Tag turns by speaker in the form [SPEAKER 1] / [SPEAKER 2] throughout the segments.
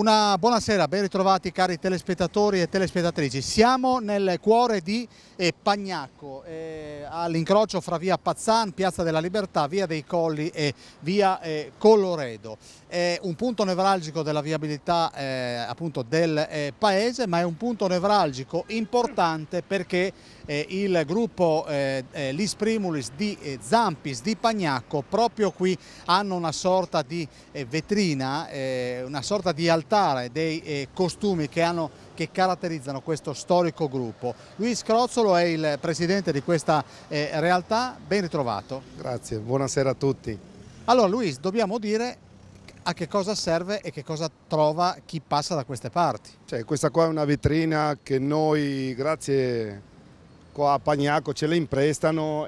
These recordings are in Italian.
[SPEAKER 1] Una buonasera, ben ritrovati cari telespettatori e telespettatrici. Siamo nel cuore di Pagnacco, all'incrocio fra via Pazzan, Piazza della Libertà, via dei Colli e via Colloredo. È un punto nevralgico della viabilità appunto del paese, ma è un punto nevralgico importante perché il gruppo Lis Primulis di Zampis di Pagnacco proprio qui hanno una sorta di vetrina, una sorta di altare dei costumi che caratterizzano questo storico gruppo. Luis Crozzolo è il presidente di questa realtà, ben ritrovato.
[SPEAKER 2] Grazie, buonasera a tutti.
[SPEAKER 1] Allora Luis, dobbiamo dire a che cosa serve e che cosa trova chi passa da queste parti.
[SPEAKER 2] Questa qua è una vetrina che noi, grazie qua a Pagnacco, ce la imprestano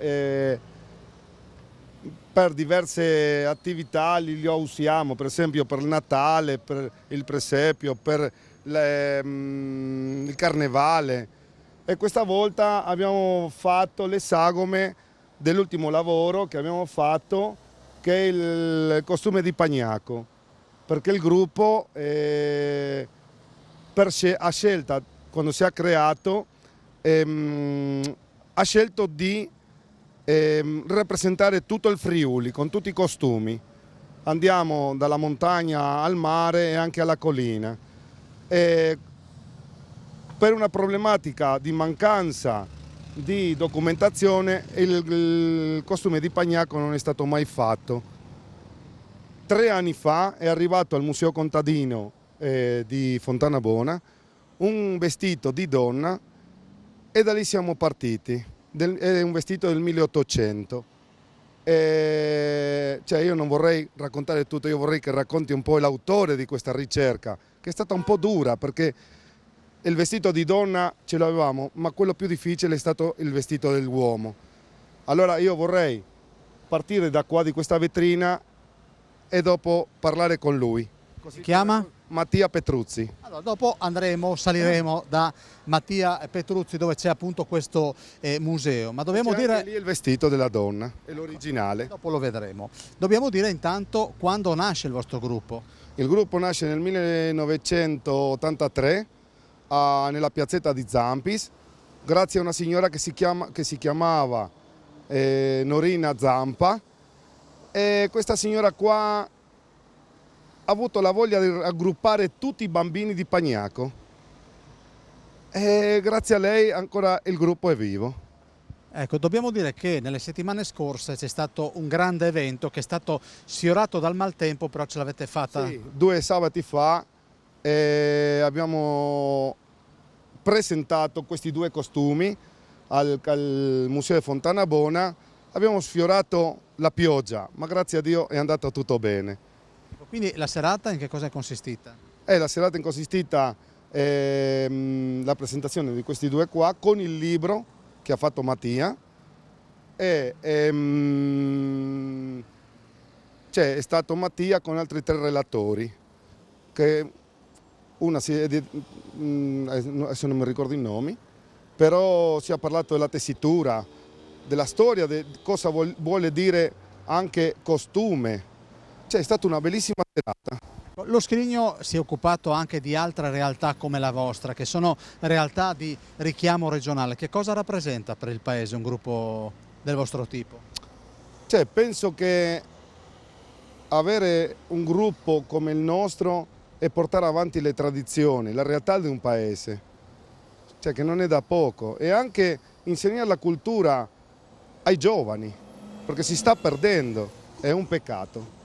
[SPEAKER 2] per diverse attività li usiamo, per esempio per il Natale, per il presepio, per il Carnevale. E questa volta abbiamo fatto le sagome dell'ultimo lavoro che abbiamo fatto, che è il costume di Pagnacco, perché il gruppo ha scelto, quando si è creato, ha scelto di rappresentare tutto il Friuli con tutti i costumi. Andiamo dalla montagna al mare e anche alla collina. Per una problematica di mancanza di documentazione il costume di Pagnacco non è stato mai fatto. 3 anni fa è arrivato al Museo Contadino di Fontanabona un vestito di donna e da lì siamo partiti. È un vestito del 1800. Io non vorrei raccontare tutto, io vorrei che racconti un po' l'autore di questa ricerca, che è stata un po' dura perché il vestito di donna ce l'avevamo, ma quello più difficile è stato il vestito dell'uomo. Allora io vorrei partire da qua, di questa vetrina, e dopo parlare con lui.
[SPEAKER 1] Si chiama?
[SPEAKER 2] Mattia Petruzzi.
[SPEAKER 1] Allora, dopo saliremo da Mattia Petruzzi dove c'è appunto questo museo. Ma dobbiamo dire...
[SPEAKER 2] Anche lì il vestito della donna, è l'originale.
[SPEAKER 1] Dopo lo vedremo. Dobbiamo dire intanto quando nasce il vostro gruppo.
[SPEAKER 2] Il gruppo nasce nel 1983 nella piazzetta di Zampis, grazie a una signora che si chiamava Norina Zampa, e questa signora qua ha avuto la voglia di raggruppare tutti i bambini di Pagnacco e grazie a lei ancora il gruppo è vivo.
[SPEAKER 1] Ecco, dobbiamo dire che nelle settimane scorse c'è stato un grande evento che è stato sfiorato dal maltempo, però ce l'avete fatta?
[SPEAKER 2] Sì, 2 sabati fa abbiamo presentato questi 2 costumi al Museo di Fontanabona, abbiamo sfiorato la pioggia, ma grazie a Dio è andato tutto bene.
[SPEAKER 1] Quindi la serata in che cosa è consistita?
[SPEAKER 2] La serata è consistita la presentazione di questi 2 qua con il libro che ha fatto Mattia è stato Mattia con altri 3 relatori, che adesso non mi ricordo i nomi, però si è parlato della tessitura, della storia, di cosa vuole dire anche costume. È stata una bellissima serata.
[SPEAKER 1] Lo Scrigno si è occupato anche di altre realtà come la vostra, che sono realtà di richiamo regionale. Che cosa rappresenta per il paese un gruppo del vostro tipo?
[SPEAKER 2] Penso che avere un gruppo come il nostro e portare avanti le tradizioni, la realtà di un paese, che non è da poco, e anche insegnare la cultura ai giovani, perché si sta perdendo, è un peccato.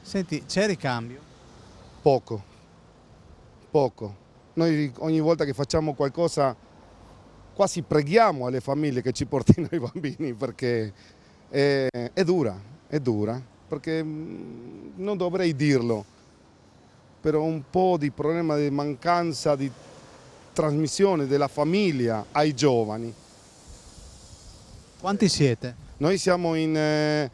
[SPEAKER 1] Senti, c'è ricambio?
[SPEAKER 2] Poco, poco. Noi ogni volta che facciamo qualcosa quasi preghiamo alle famiglie che ci portino i bambini, perché è dura, perché non dovrei dirlo, però un po' di problema di mancanza di trasmissione della famiglia ai giovani.
[SPEAKER 1] Quanti siete?
[SPEAKER 2] Noi siamo in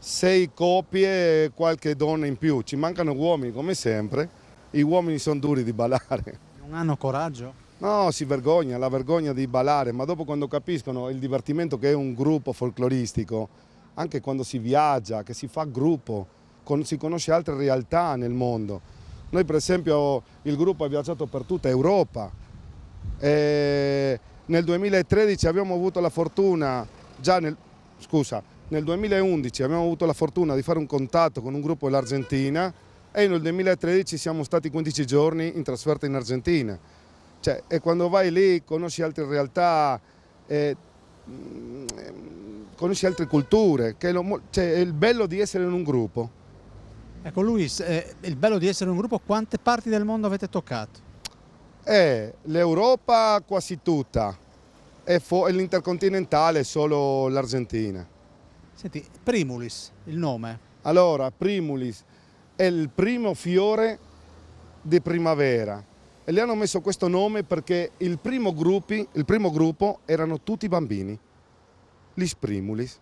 [SPEAKER 2] 6 coppie e qualche donna in più, ci mancano uomini come sempre, gli uomini sono duri di ballare.
[SPEAKER 1] Non hanno coraggio?
[SPEAKER 2] No, si vergogna, la vergogna di ballare, ma dopo quando capiscono il divertimento che è un gruppo folcloristico, anche quando si viaggia, che si fa gruppo, si conosce altre realtà nel mondo, Noi per esempio il gruppo ha viaggiato per tutta Europa. Nel 2013 abbiamo avuto la fortuna, nel 2011 abbiamo avuto la fortuna di fare un contatto con un gruppo dell'Argentina e nel 2013 siamo stati 15 giorni in trasferta in Argentina. Cioè, e quando vai lì conosci altre realtà, conosci altre culture, che è il bello di essere in un gruppo.
[SPEAKER 1] Ecco Luis, il bello di essere un gruppo, quante parti del mondo avete toccato?
[SPEAKER 2] L'Europa quasi tutta, e l'intercontinentale solo l'Argentina.
[SPEAKER 1] Senti, Primulis, il nome.
[SPEAKER 2] Allora, Primulis è il primo fiore di primavera e le hanno messo questo nome perché il primo gruppo erano tutti bambini, gli Primulis.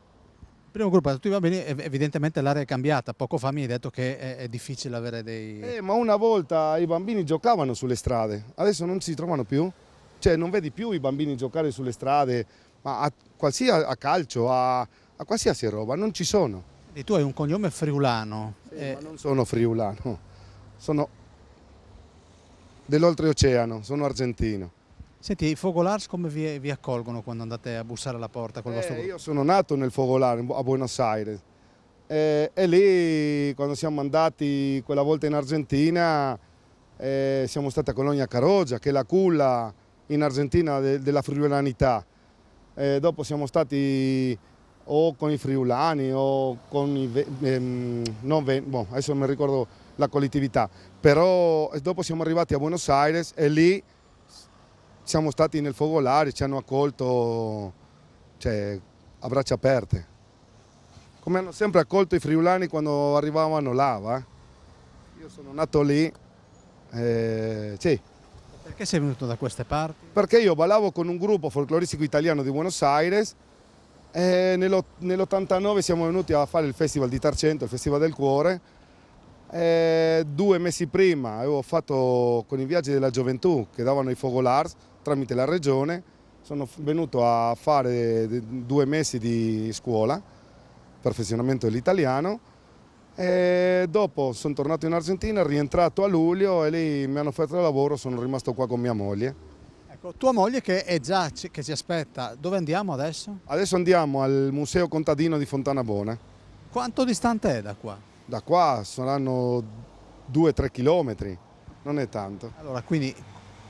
[SPEAKER 1] Il primo gruppo, tutti i bambini, evidentemente l'area è cambiata. Poco fa mi hai detto che è difficile avere dei...
[SPEAKER 2] Ma una volta i bambini giocavano sulle strade, adesso non si trovano più. Cioè non vedi più i bambini giocare sulle strade, ma a calcio, a qualsiasi roba, non ci sono.
[SPEAKER 1] E tu hai un cognome friulano.
[SPEAKER 2] Sì, ma non sono friulano, sono dell'oltreoceano, sono argentino.
[SPEAKER 1] Senti, i Fogolars come vi accolgono quando andate a bussare alla porta col vostro gruppo?
[SPEAKER 2] Io sono nato nel Fogolar a Buenos Aires e lì quando siamo andati quella volta in Argentina siamo stati a Colonia Carogia, che è la culla in Argentina della friulanità. Dopo siamo stati o con i friulani o con adesso non mi ricordo la collettività, però dopo siamo arrivati a Buenos Aires e lì siamo stati nel Focolare, ci hanno accolto, cioè, a braccia aperte, come hanno sempre accolto i friulani quando arrivavano là. Va? Io sono nato lì, sì.
[SPEAKER 1] Perché sei venuto da queste parti?
[SPEAKER 2] Perché io ballavo con un gruppo folcloristico italiano di Buenos Aires e nell'89 siamo venuti a fare il Festival di Tarcento, il Festival del Cuore. 2 mesi prima avevo fatto con i viaggi della gioventù che davano i Fogolars tramite la regione, sono venuto a fare 2 mesi di scuola, perfezionamento dell'italiano, e dopo sono tornato in Argentina, rientrato a luglio e lì mi hanno offerto il lavoro, sono rimasto qua con mia moglie.
[SPEAKER 1] Ecco, tua moglie che è già che ci aspetta, dove andiamo adesso?
[SPEAKER 2] Adesso andiamo al Museo Contadino di Fontanabona.
[SPEAKER 1] Quanto distante è da qua?
[SPEAKER 2] Da qua saranno 2-3 chilometri, non è tanto.
[SPEAKER 1] Allora, quindi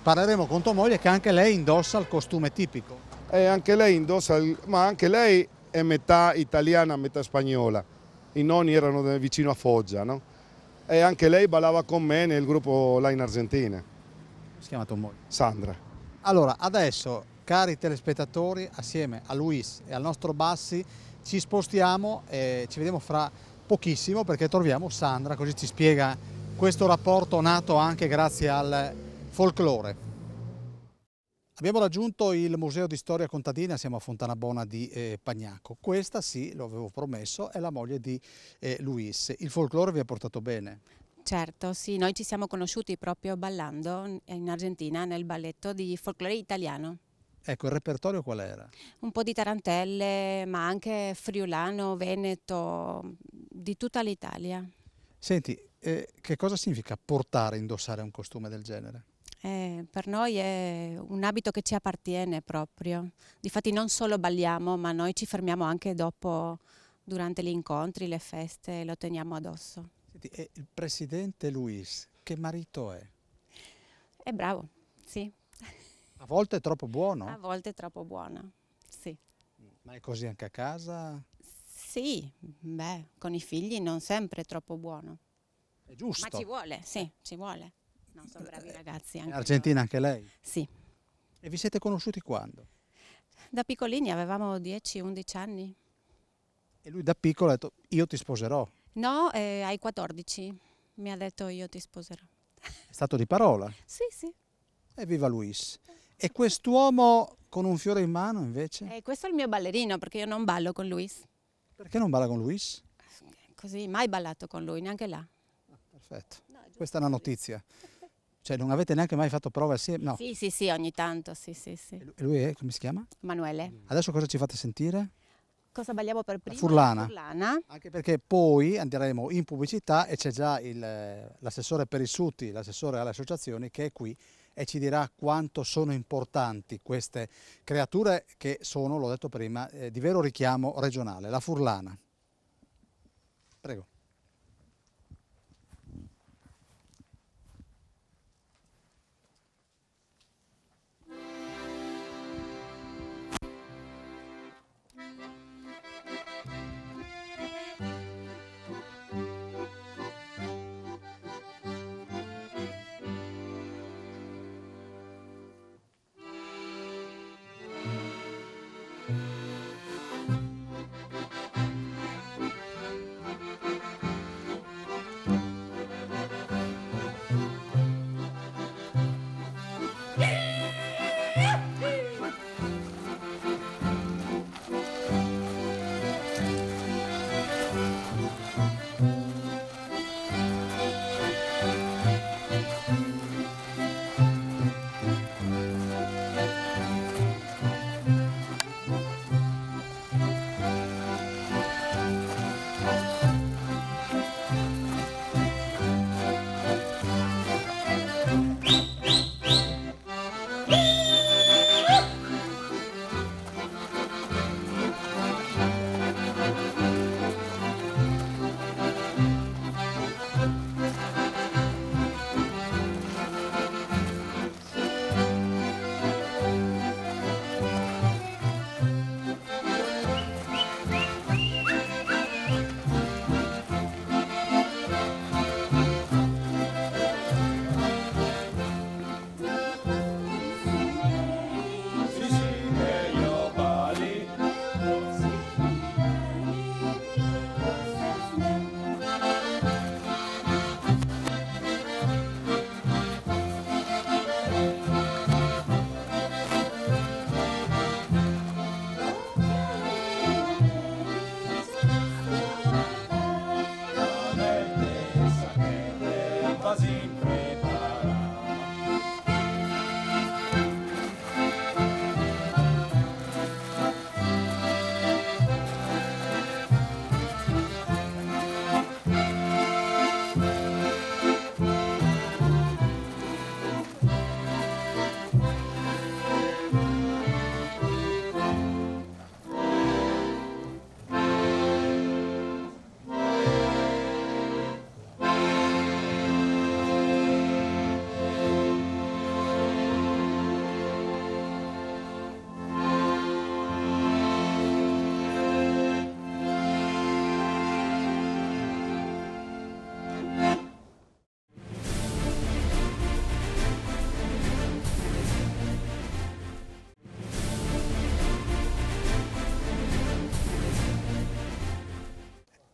[SPEAKER 1] parleremo con tua moglie che anche lei indossa il costume tipico.
[SPEAKER 2] E anche lei indossa, ma anche lei è metà italiana, metà spagnola. I nonni erano vicino a Foggia, no? E anche lei ballava con me nel gruppo là in Argentina.
[SPEAKER 1] Come si chiama tua moglie?
[SPEAKER 2] Sandra.
[SPEAKER 1] Allora, adesso, cari telespettatori, assieme a Luis e al nostro Bassi, ci spostiamo e ci vediamo fra pochissimo perché troviamo Sandra, così ci spiega questo rapporto nato anche grazie al folklore. Abbiamo raggiunto il Museo di Storia Contadina, siamo a Fontanabona di Pagnacco. Questa, sì, lo avevo promesso, è la moglie di Luis. Il folklore vi ha portato bene?
[SPEAKER 3] Certo, sì, noi ci siamo conosciuti proprio ballando in Argentina nel balletto di folklore italiano.
[SPEAKER 1] Ecco, il repertorio qual era?
[SPEAKER 3] Un po' di tarantelle, ma anche friulano, veneto, di tutta l'Italia.
[SPEAKER 1] Senti, che cosa significa portare, indossare un costume del genere?
[SPEAKER 3] Per noi è un abito che ci appartiene proprio. Difatti non solo balliamo, ma noi ci fermiamo anche dopo, durante gli incontri, le feste, lo teniamo addosso.
[SPEAKER 1] Senti, e il presidente Luis, che marito è?
[SPEAKER 3] È bravo, sì.
[SPEAKER 1] A volte è troppo buono?
[SPEAKER 3] A volte è troppo buono, sì.
[SPEAKER 1] Ma è così anche a casa?
[SPEAKER 3] Sì, beh, con i figli non sempre è troppo buono.
[SPEAKER 1] È giusto.
[SPEAKER 3] Ma ci vuole, sì, ci vuole. No, sono bravi ragazzi anche
[SPEAKER 1] In Argentina anche lei?
[SPEAKER 3] Sì.
[SPEAKER 1] E vi siete conosciuti quando?
[SPEAKER 3] Da piccolini avevamo 10-11 anni.
[SPEAKER 1] E lui da piccolo ha detto io ti sposerò.
[SPEAKER 3] No, ai 14 mi ha detto io ti sposerò.
[SPEAKER 1] È stato di parola.
[SPEAKER 3] Sì, sì.
[SPEAKER 1] Evviva Luis. E quest'uomo con un fiore in mano invece?
[SPEAKER 3] Questo è il mio ballerino perché io non ballo con Luis.
[SPEAKER 1] Perché non balla con Luis?
[SPEAKER 3] Così, mai ballato con lui, neanche là.
[SPEAKER 1] Perfetto. Questa è una notizia. Cioè non avete neanche mai fatto prove assieme? No.
[SPEAKER 3] Sì, sì, sì, ogni tanto, sì, sì, sì.
[SPEAKER 1] E lui è, come si chiama?
[SPEAKER 3] Emanuele.
[SPEAKER 1] Adesso cosa ci fate sentire?
[SPEAKER 3] cosa balliamo per prima?
[SPEAKER 1] Furlana.
[SPEAKER 3] La Furlana.
[SPEAKER 1] Anche perché poi andremo in pubblicità e c'è già l'assessore Perissutti, l'assessore alle associazioni, che è qui e ci dirà quanto sono importanti queste creature che sono, l'ho detto prima, di vero richiamo regionale. La Furlana. Prego.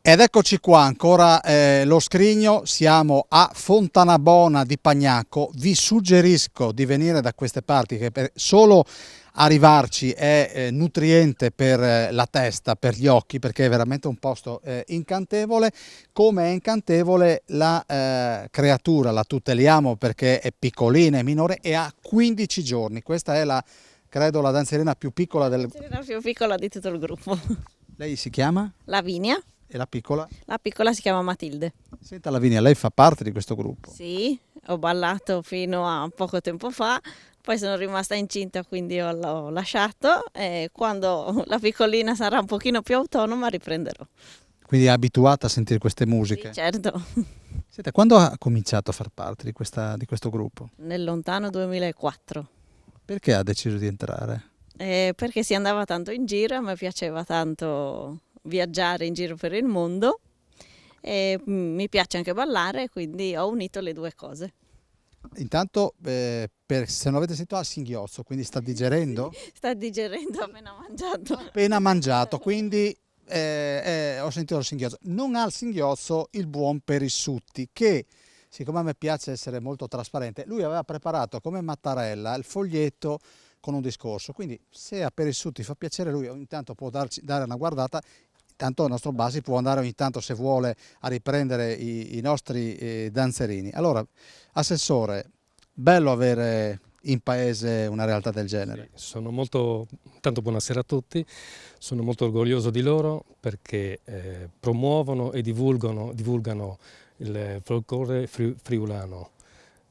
[SPEAKER 1] Ed eccoci qua, ancora lo scrigno, siamo a Fontanabona di Pagnacco. Vi suggerisco di venire da queste parti, che solo arrivarci è nutriente per la testa, per gli occhi, perché è veramente un posto incantevole. Come è incantevole la creatura, la tuteliamo perché è piccolina, è minore e ha 15 giorni. Questa è credo la danzerina più piccola
[SPEAKER 4] La più piccola di tutto il gruppo.
[SPEAKER 1] Lei si chiama?
[SPEAKER 4] Lavinia.
[SPEAKER 1] E la piccola?
[SPEAKER 4] La piccola si chiama Matilde.
[SPEAKER 1] Senta Lavinia, lei fa parte di questo gruppo?
[SPEAKER 4] Sì, ho ballato fino a poco tempo fa, poi sono rimasta incinta, quindi l'ho lasciato e quando la piccolina sarà un pochino più autonoma riprenderò.
[SPEAKER 1] Quindi è abituata a sentire queste musiche?
[SPEAKER 4] Sì, certo.
[SPEAKER 1] Senta, quando ha cominciato a far parte di questo gruppo?
[SPEAKER 4] Nel lontano 2004.
[SPEAKER 1] Perché ha deciso di entrare?
[SPEAKER 4] Perché si andava tanto in giro, a me piaceva tanto viaggiare in giro per il mondo e mi piace anche ballare, quindi ho unito le due cose.
[SPEAKER 1] Intanto, se non avete sentito, ha singhiozzo, quindi sta digerendo?
[SPEAKER 4] Sì, sta digerendo appena mangiato.
[SPEAKER 1] Appena mangiato, quindi ho sentito il singhiozzo. Non ha il singhiozzo il buon Perissutti, che siccome a me piace essere molto trasparente, lui aveva preparato come Mattarella il foglietto con un discorso, quindi se a Perissutti fa piacere lui ogni tanto può dare una guardata. Intanto il nostro Basi può andare ogni tanto, se vuole, a riprendere i nostri danzerini. Allora, Assessore, bello avere in paese una realtà del genere.
[SPEAKER 5] Sì, tanto buonasera a tutti, sono molto orgoglioso di loro perché promuovono e divulgano il folklore friulano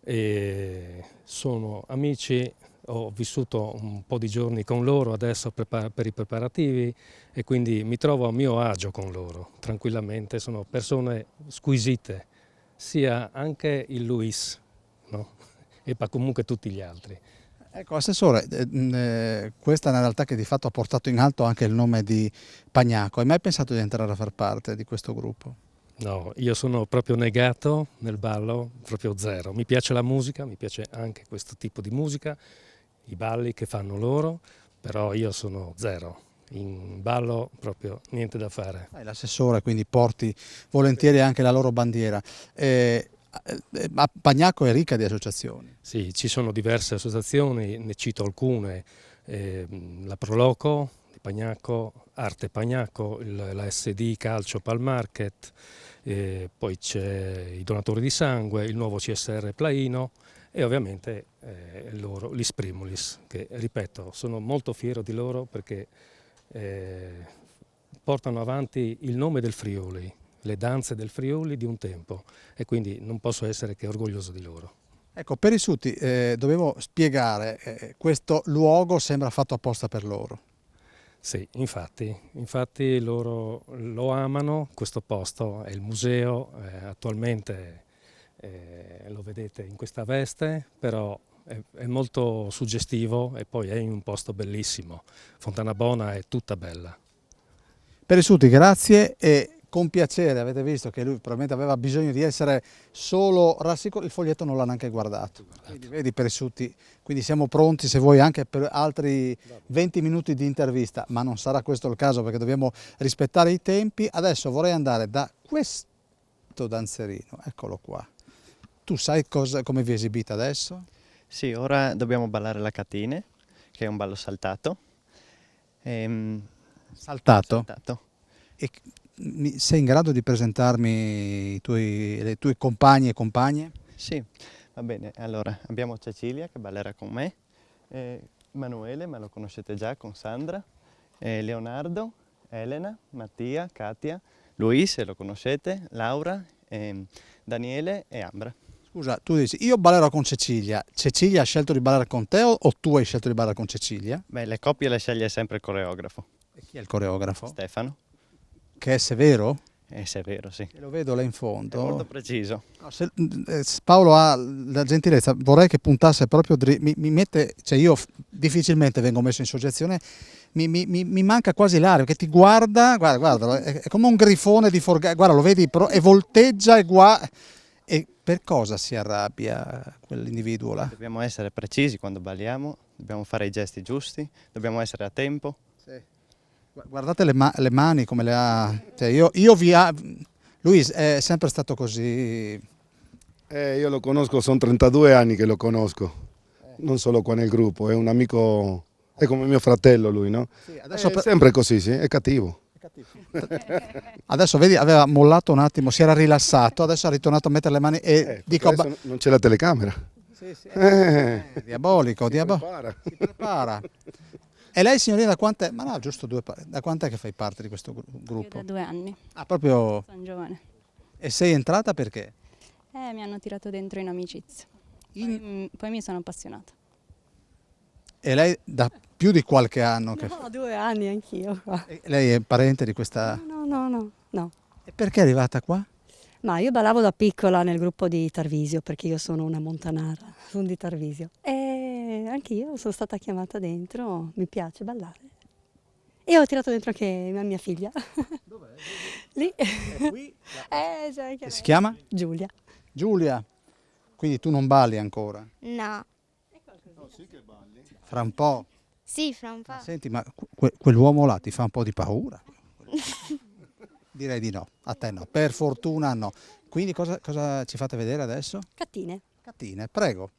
[SPEAKER 5] e sono amici. Ho vissuto un po' di giorni con loro adesso per i preparativi e quindi mi trovo a mio agio con loro, tranquillamente, sono persone squisite, sia anche il Luis, no? E comunque tutti gli altri.
[SPEAKER 1] Ecco, Assessore, questa è una realtà che di fatto ha portato in alto anche il nome di Pagnacco. Hai mai pensato di entrare a far parte di questo gruppo?
[SPEAKER 5] No, io sono proprio negato nel ballo, proprio zero. Mi piace la musica, mi piace anche questo tipo di musica, i balli che fanno loro, però io sono zero. In ballo proprio niente da fare.
[SPEAKER 1] L'assessore, quindi porti volentieri anche la loro bandiera. Ma Pagnacco è ricca di associazioni.
[SPEAKER 5] Sì, ci sono diverse associazioni, ne cito alcune, la Proloco di Pagnacco, Arte Pagnacco, la SD Calcio Palmarket, poi c'è i Donatori di Sangue, il nuovo CSR Plaino e ovviamente gli Sprimulis, che ripeto, sono molto fiero di loro perché portano avanti il nome del Friuli, le danze del Friuli di un tempo e quindi non posso essere che orgoglioso di loro.
[SPEAKER 1] Ecco, per i Suti dovevo spiegare, questo luogo sembra fatto apposta per loro.
[SPEAKER 5] Sì, infatti loro lo amano, questo posto è il museo, attualmente lo vedete in questa veste, però è molto suggestivo e poi è in un posto bellissimo, Fontana Bona è tutta bella.
[SPEAKER 1] Per i Suti grazie e con piacere, avete visto che lui probabilmente aveva bisogno di essere solo rassicurato, il foglietto non l'ha neanche guardato. Quindi vedi per i Suti, quindi siamo pronti se vuoi anche per altri 20 minuti di intervista, ma non sarà questo il caso perché dobbiamo rispettare i tempi. Adesso vorrei andare da questo danzerino, eccolo qua. Tu sai come vi esibite adesso?
[SPEAKER 6] Sì, ora dobbiamo ballare la catine, che è un ballo saltato.
[SPEAKER 1] Saltato?
[SPEAKER 6] Saltato.
[SPEAKER 1] E sei in grado di presentarmi le tue compagni e compagne?
[SPEAKER 6] Sì, va bene. Allora, abbiamo Cecilia che ballerà con me, Emanuele, ma lo conoscete già, con Sandra, Leonardo, Elena, Mattia, Katia, Luis, lo conoscete, Laura, Daniele e Ambra.
[SPEAKER 1] Scusa, tu dici, io ballerò con Cecilia. Cecilia ha scelto di ballare con te o tu hai scelto di ballare con Cecilia?
[SPEAKER 6] Beh, le coppie le sceglie sempre il coreografo.
[SPEAKER 1] E chi è il coreografo?
[SPEAKER 6] Stefano.
[SPEAKER 1] Che è severo?
[SPEAKER 6] Severo, sì.
[SPEAKER 1] Lo vedo là in fondo.
[SPEAKER 6] È molto preciso.
[SPEAKER 1] No, Paolo ha la gentilezza, vorrei che puntasse proprio mi mette, cioè io difficilmente vengo messo in soggezione, mi manca quasi l'aria, che ti guardalo, è come un grifone di Forgà, guarda, lo vedi, e volteggia e per cosa si arrabbia quell'individuo là?
[SPEAKER 6] Dobbiamo essere precisi quando balliamo, dobbiamo fare i gesti giusti, dobbiamo essere a tempo.
[SPEAKER 1] Sì. Guardate le mani come le ha, cioè Luis è sempre stato così.
[SPEAKER 2] Io lo conosco, sono 32 anni che lo conosco, non solo qua nel gruppo, è un amico, è come mio fratello lui, no?
[SPEAKER 1] Sì, adesso
[SPEAKER 2] è sempre così, sì, è cattivo.
[SPEAKER 1] Adesso vedi, aveva mollato un attimo, si era rilassato, adesso ha ritornato a mettere le mani e dico...
[SPEAKER 2] Non c'è la telecamera.
[SPEAKER 1] Sì, diabolico, si prepara. E lei signorina da quant'è? Ma no, giusto da quant'è che fai parte di questo gruppo?
[SPEAKER 7] Io da 2 anni.
[SPEAKER 1] Ah, proprio...
[SPEAKER 7] Sono giovane.
[SPEAKER 1] E sei entrata perché?
[SPEAKER 7] Mi hanno tirato dentro in amicizia. Poi mi sono appassionata.
[SPEAKER 1] E lei da più di qualche anno che...
[SPEAKER 7] No, 2 anni anch'io qua.
[SPEAKER 1] Lei è parente di questa...
[SPEAKER 7] No.
[SPEAKER 1] E perché è arrivata qua?
[SPEAKER 8] Ma io ballavo da piccola nel gruppo di Tarvisio, perché io sono una montanara, sono di Tarvisio. E anche io sono stata chiamata dentro, mi piace ballare. E ho tirato dentro anche mia figlia.
[SPEAKER 1] Dov'è?
[SPEAKER 8] Lì.
[SPEAKER 1] È qui?
[SPEAKER 8] C'è anche
[SPEAKER 1] Si chiama?
[SPEAKER 8] Giulia.
[SPEAKER 1] Giulia. Quindi tu non balli ancora?
[SPEAKER 9] No.
[SPEAKER 2] No, sì che balli.
[SPEAKER 1] Fra un po'.
[SPEAKER 9] Sì, fra un po'.
[SPEAKER 1] Senti, ma quell'uomo là ti fa un po' di paura? Direi di no, a te no, per fortuna no. Quindi cosa ci fate vedere adesso?
[SPEAKER 8] Catine.
[SPEAKER 1] Catine, prego.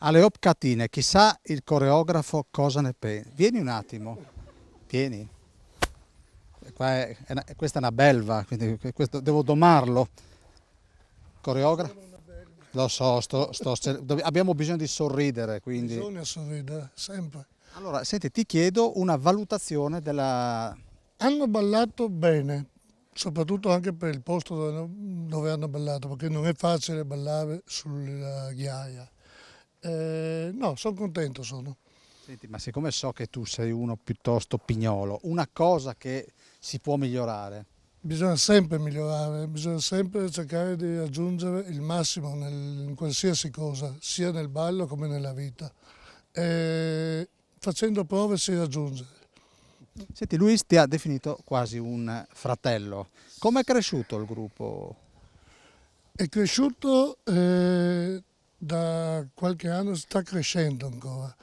[SPEAKER 1] alle Opcatine, chissà il coreografo cosa ne pensa. Vieni un attimo, vieni. Questa è una belva, quindi questo devo domarlo. Coreografo? Lo so, abbiamo bisogno di sorridere, quindi.
[SPEAKER 9] Bisogna sorridere, sempre.
[SPEAKER 1] Allora, senti, ti chiedo una valutazione della.
[SPEAKER 9] Hanno ballato bene, soprattutto anche per il posto dove hanno ballato, perché non è facile ballare sulla ghiaia. No, sono contento, sono.
[SPEAKER 1] Senti, ma siccome so che tu sei uno piuttosto pignolo, una cosa che si può migliorare?
[SPEAKER 9] Bisogna sempre migliorare, bisogna sempre cercare di raggiungere il massimo in qualsiasi cosa, sia nel ballo come nella vita. Facendo prove si raggiunge.
[SPEAKER 1] Senti, Luis ti ha definito quasi un fratello. Come è cresciuto il gruppo?
[SPEAKER 9] È cresciuto da qualche anno, sta crescendo ancora.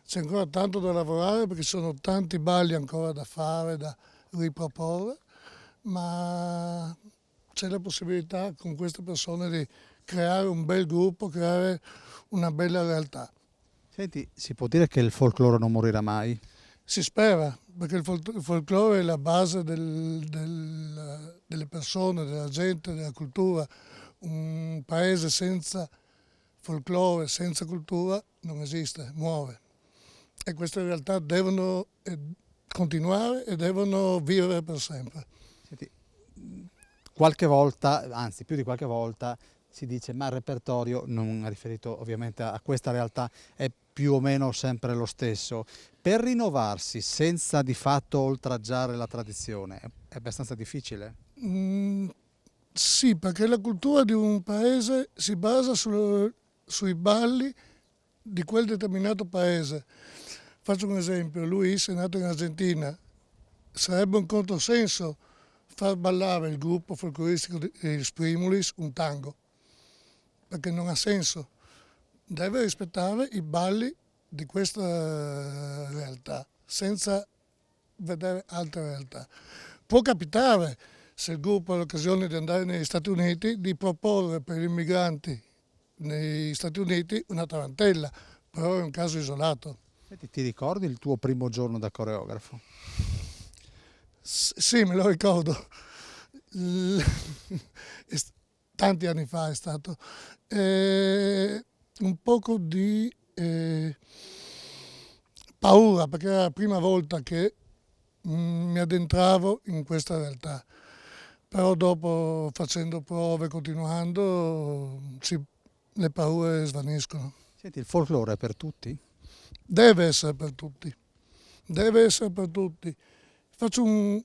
[SPEAKER 9] C'è ancora tanto da lavorare perché ci sono tanti balli ancora da fare, da riproporre, ma c'è la possibilità con queste persone di creare un bel gruppo, creare una bella realtà.
[SPEAKER 1] Senti, si può dire che il folklore non morirà mai?
[SPEAKER 9] Si spera, perché il folklore è la base delle persone, della gente, della cultura. Un paese senza folklore, senza cultura non esiste, muore. E queste realtà devono continuare e devono vivere per sempre.
[SPEAKER 1] Senti, qualche volta, anzi più di qualche volta, si dice ma il repertorio, non riferito ovviamente a questa realtà, è più o meno sempre lo stesso. Per rinnovarsi senza di fatto oltraggiare la tradizione è abbastanza difficile?
[SPEAKER 9] Sì, perché la cultura di un paese si basa sui balli di quel determinato paese. Faccio un esempio, Luis è nato in Argentina, sarebbe un controsenso far ballare il gruppo folcloristico di Sprimulis un tango, perché non ha senso. Deve rispettare i balli di questa realtà, senza vedere altre realtà. Può capitare, se il gruppo ha l'occasione di andare negli Stati Uniti, di proporre per gli immigranti negli Stati Uniti una tarantella, però è un caso isolato.
[SPEAKER 1] Senti, ti ricordi il tuo primo giorno da coreografo?
[SPEAKER 9] Sì, me lo ricordo. Tanti anni fa è stato. Un poco di paura, perché era la prima volta che mi addentravo in questa realtà. Però dopo, facendo prove, continuando, le paure svaniscono.
[SPEAKER 1] Senti, il folklore è per tutti?
[SPEAKER 9] Deve essere per tutti. Deve essere per tutti. Faccio un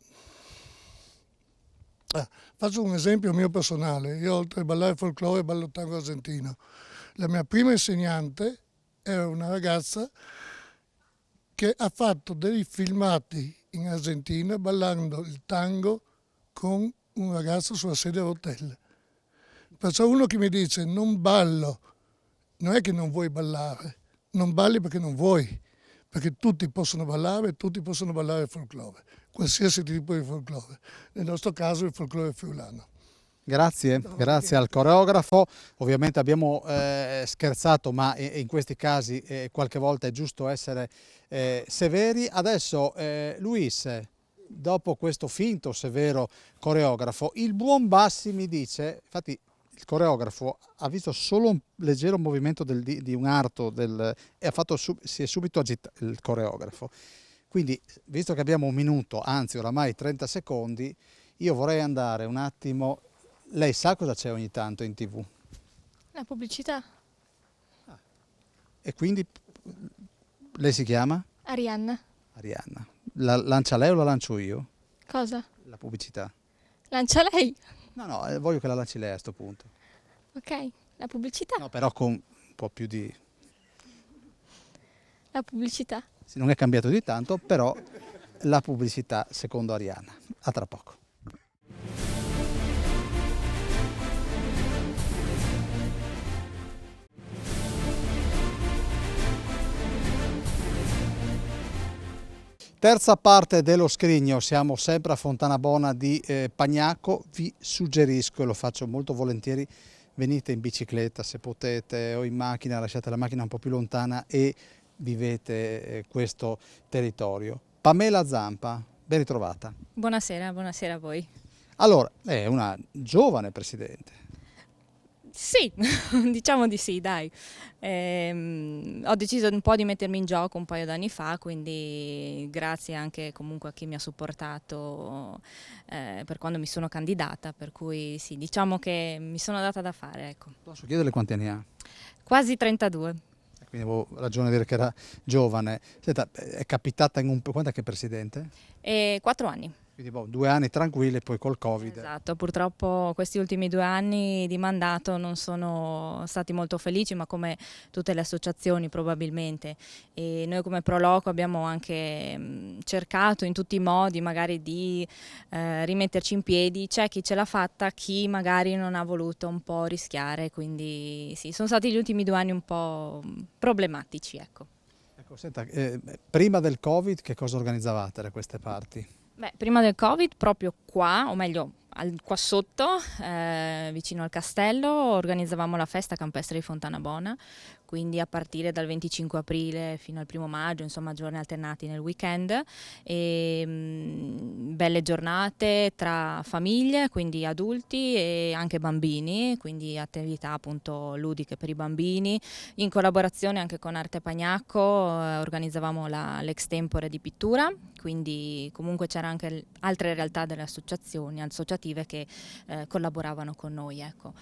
[SPEAKER 9] esempio mio personale. Io oltre a ballare folklore ballo tango argentino. La mia prima insegnante era una ragazza che ha fatto dei filmati in Argentina ballando il tango con un ragazzo sulla sedia a rotelle. Perciò uno che mi dice non ballo, non è che non vuoi ballare, non balli perché non vuoi, perché tutti possono ballare il folklore, qualsiasi tipo di folklore. Nel nostro caso il folklore friulano.
[SPEAKER 1] Grazie, grazie al coreografo. Ovviamente abbiamo scherzato, ma in questi casi qualche volta è giusto essere severi. Adesso Luis, dopo questo finto severo coreografo, il buon Bassi mi dice, infatti il coreografo ha visto solo un leggero movimento di un arto e si è subito agitato il coreografo. Quindi, visto che abbiamo un minuto, anzi oramai 30 secondi, io vorrei andare un attimo. Lei sa cosa c'è ogni tanto in TV?
[SPEAKER 10] La pubblicità.
[SPEAKER 1] E quindi lei si chiama?
[SPEAKER 10] Arianna.
[SPEAKER 1] Arianna. La lancia lei o la lancio io?
[SPEAKER 10] Cosa?
[SPEAKER 1] La pubblicità.
[SPEAKER 10] Lancia lei.
[SPEAKER 1] No, voglio che la lanci lei a sto punto.
[SPEAKER 10] Ok, la pubblicità.
[SPEAKER 1] No, però con un po' più di.
[SPEAKER 10] La pubblicità.
[SPEAKER 1] Sì, non è cambiato di tanto, però la pubblicità secondo Arianna. A tra poco. Terza parte dello scrigno, siamo sempre a Fontanabona di Pagnacco. Vi suggerisco, e lo faccio molto volentieri, venite in bicicletta se potete o in macchina, lasciate la macchina un po' più lontana e vivete questo territorio. Pamela Zampa, ben ritrovata.
[SPEAKER 11] Buonasera a voi.
[SPEAKER 1] Allora, è una giovane presidente.
[SPEAKER 11] Sì, diciamo di sì, dai. Ho deciso un po' di mettermi in gioco un paio d'anni fa, quindi grazie anche comunque a chi mi ha supportato per quando mi sono candidata, per cui sì, diciamo che mi sono data da fare, ecco.
[SPEAKER 1] Posso chiederle quanti anni ha?
[SPEAKER 11] Quasi 32.
[SPEAKER 1] Quindi avevo ragione a dire che era giovane. Senta, è capitata in quando è che è presidente?
[SPEAKER 11] 4 anni.
[SPEAKER 1] Quindi 2 anni tranquilli, poi col Covid.
[SPEAKER 11] Esatto, purtroppo questi ultimi 2 anni di mandato non sono stati molto felici, ma come tutte le associazioni probabilmente. E noi come Proloco abbiamo anche cercato in tutti i modi magari di rimetterci in piedi. C'è chi ce l'ha fatta, chi magari non ha voluto un po' rischiare, quindi sì, sono stati gli ultimi 2 anni un po' problematici, ecco.
[SPEAKER 1] Ecco, senta, prima del Covid che cosa organizzavate da queste parti?
[SPEAKER 11] Beh, prima del Covid, proprio qua, o meglio qua sotto, vicino al castello, organizzavamo la festa campestre di Fontana Bona, quindi a partire dal 25 aprile fino al 1 maggio, insomma giorni alternati nel weekend, e belle giornate tra famiglie, quindi adulti e anche bambini, quindi attività appunto ludiche per i bambini, in collaborazione anche con Arte Pagnacco organizzavamo l'extempore di pittura, quindi comunque c'erano anche altre realtà delle associative che collaboravano con noi, ecco.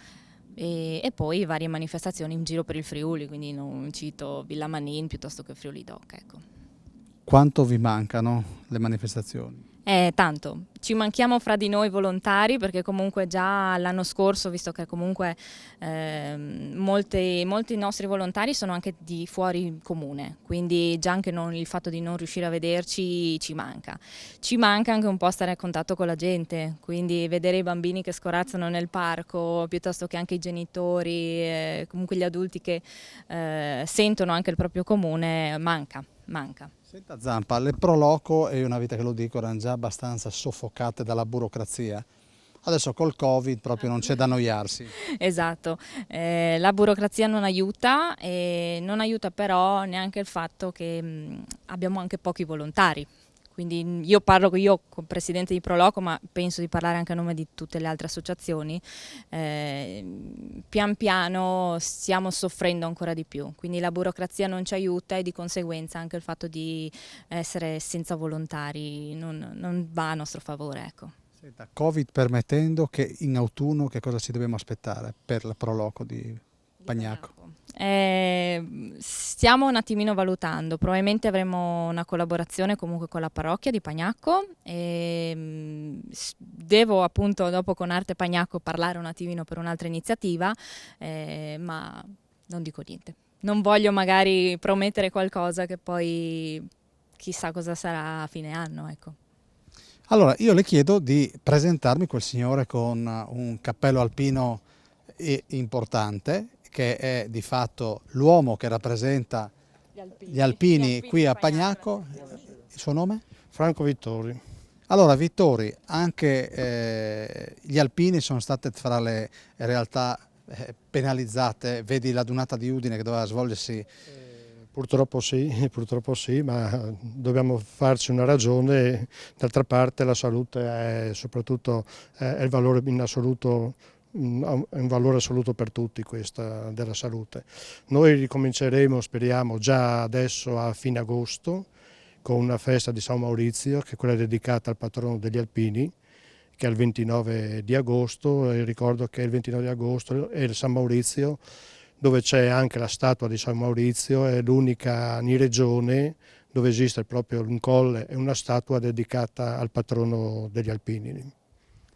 [SPEAKER 11] E poi varie manifestazioni in giro per il Friuli, quindi non cito Villa Manin piuttosto che Friuli Doc, ecco.
[SPEAKER 1] Quanto vi mancano le manifestazioni?
[SPEAKER 11] Tanto, ci manchiamo fra di noi volontari perché comunque già l'anno scorso, visto che comunque molti nostri volontari sono anche di fuori comune, quindi già anche il fatto di non riuscire a vederci ci manca. Ci manca anche un po' stare a contatto con la gente, quindi vedere i bambini che scorazzano nel parco, piuttosto che anche i genitori, comunque gli adulti che sentono anche il proprio comune, manca.
[SPEAKER 1] Senta Zampa, le Proloco, è una vita che lo dico, erano già abbastanza soffocate dalla burocrazia. Adesso col Covid proprio non c'è da annoiarsi.
[SPEAKER 11] Esatto, la burocrazia non aiuta e non aiuta però neanche il fatto che abbiamo anche pochi volontari. Quindi io parlo come presidente di Proloco, ma penso di parlare anche a nome di tutte le altre associazioni. Pian piano stiamo soffrendo ancora di più, quindi la burocrazia non ci aiuta e di conseguenza anche il fatto di essere senza volontari non va a nostro favore, ecco.
[SPEAKER 1] Senta, Covid permettendo, che in autunno che cosa ci dobbiamo aspettare per la Proloco di Pagnacco?
[SPEAKER 11] Stiamo un attimino valutando, probabilmente avremo una collaborazione comunque con la parrocchia di Pagnacco e devo appunto dopo con Arte Pagnacco parlare un attimino per un'altra iniziativa, ma non dico niente. Non voglio magari promettere qualcosa che poi chissà cosa sarà a fine anno, ecco.
[SPEAKER 1] Allora, io le chiedo di presentarmi quel signore con un cappello alpino importante, che è di fatto l'uomo che rappresenta gli alpini qui a Pagnacco. Il suo nome?
[SPEAKER 12] Franco Vittori.
[SPEAKER 1] Allora Vittori, anche gli alpini sono state fra le realtà penalizzate, vedi la Dunata di Udine che doveva svolgersi.
[SPEAKER 12] Purtroppo sì, ma dobbiamo farci una ragione. D'altra parte la salute è soprattutto il valore in assoluto, è un valore assoluto per tutti questa della salute. Noi ricominceremo, speriamo, già adesso a fine agosto con una festa di San Maurizio, che è quella dedicata al patrono degli alpini, che è il 29 di agosto, e ricordo che il 29 di agosto è il San Maurizio, dove c'è anche la statua di San Maurizio, è l'unica in regione dove esiste proprio un colle e una statua dedicata al patrono degli alpini.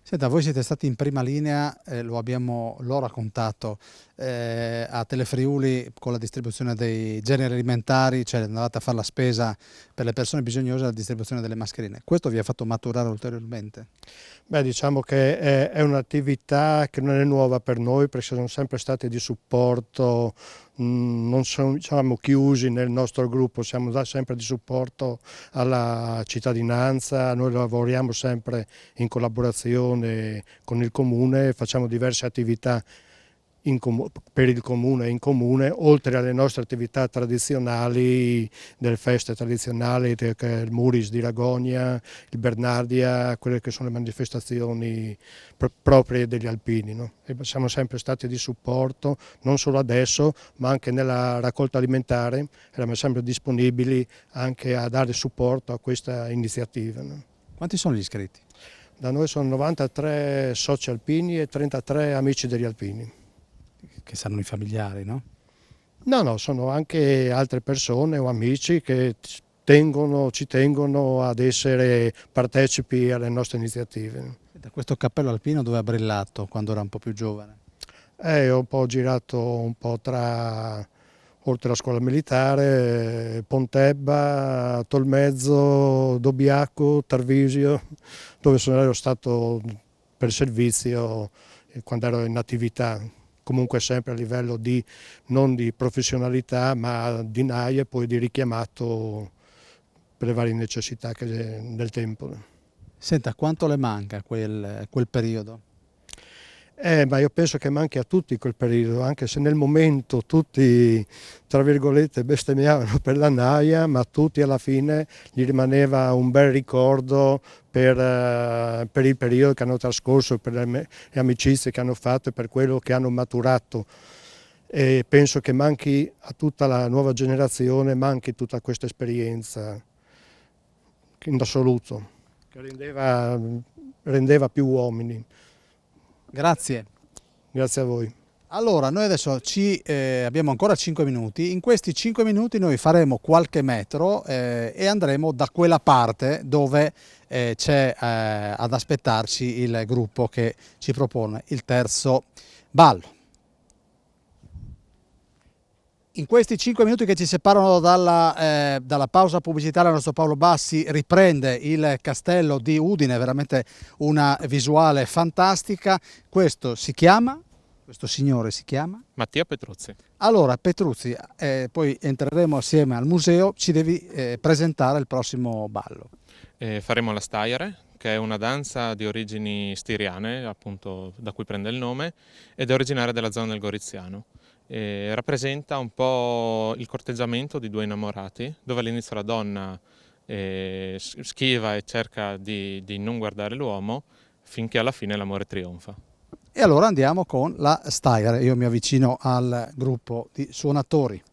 [SPEAKER 1] Senta, voi siete stati in prima linea, l'ho raccontato, a Telefriuli con la distribuzione dei generi alimentari, cioè andavate a fare la spesa per le persone bisognose e la distribuzione delle mascherine. Questo vi ha fatto maturare ulteriormente?
[SPEAKER 12] Beh, diciamo che è un'attività che non è nuova per noi, perché siamo sempre stati di supporto, non siamo chiusi nel nostro gruppo, siamo sempre di supporto alla cittadinanza, noi lavoriamo sempre in collaborazione con il comune, facciamo diverse attività per il comune e in comune, oltre alle nostre attività tradizionali, delle feste tradizionali, il Muris di Ragogna, il Bernardia, quelle che sono le manifestazioni proprie degli alpini, no? E siamo sempre stati di supporto, non solo adesso, ma anche nella raccolta alimentare, eravamo sempre disponibili anche a dare supporto a questa iniziativa, no?
[SPEAKER 1] Quanti sono gli iscritti?
[SPEAKER 12] Da noi sono 93 soci alpini e 33 amici degli alpini.
[SPEAKER 1] Che saranno i familiari, no?
[SPEAKER 12] No, sono anche altre persone o amici che ci tengono ad essere partecipi alle nostre iniziative.
[SPEAKER 1] Da questo cappello alpino dove ha brillato quando era un po' più giovane?
[SPEAKER 12] Ho un po' girato oltre la scuola militare, Pontebba, Tolmezzo, Dobbiaco, Tarvisio, dove ero stato per servizio quando ero in attività, comunque sempre a livello non di professionalità, ma di NAI e poi di richiamato per le varie necessità del tempo.
[SPEAKER 1] Senta, quanto le manca quel periodo?
[SPEAKER 12] Ma io penso che manchi a tutti quel periodo, anche se nel momento tutti, tra virgolette, bestemmiavano per la naia, ma tutti alla fine gli rimaneva un bel ricordo per il periodo che hanno trascorso, per le amicizie che hanno fatto e per quello che hanno maturato. E penso che manchi a tutta la nuova generazione, manchi tutta questa esperienza, in assoluto, che rendeva più uomini.
[SPEAKER 1] Grazie.
[SPEAKER 12] Grazie a voi.
[SPEAKER 1] Allora, noi adesso abbiamo ancora 5 minuti. In questi 5 minuti noi faremo qualche metro e andremo da quella parte dove c'è ad aspettarci il gruppo che ci propone il terzo ballo. In questi 5 minuti che ci separano dalla pausa pubblicitaria, il nostro Paolo Bassi riprende il castello di Udine, veramente una visuale fantastica. Questo signore si chiama?
[SPEAKER 13] Mattia Petruzzi.
[SPEAKER 1] Allora Petruzzi, poi entreremo assieme al museo, ci devi presentare il prossimo ballo.
[SPEAKER 13] Faremo la Staiare, che è una danza di origini stiriane, appunto da cui prende il nome, ed è originaria della zona del Goriziano. Rappresenta un po' il corteggiamento di due innamorati, dove all'inizio la donna schiva e cerca di non guardare l'uomo, finché alla fine l'amore trionfa.
[SPEAKER 1] E allora andiamo con la Staiare, io mi avvicino al gruppo di suonatori.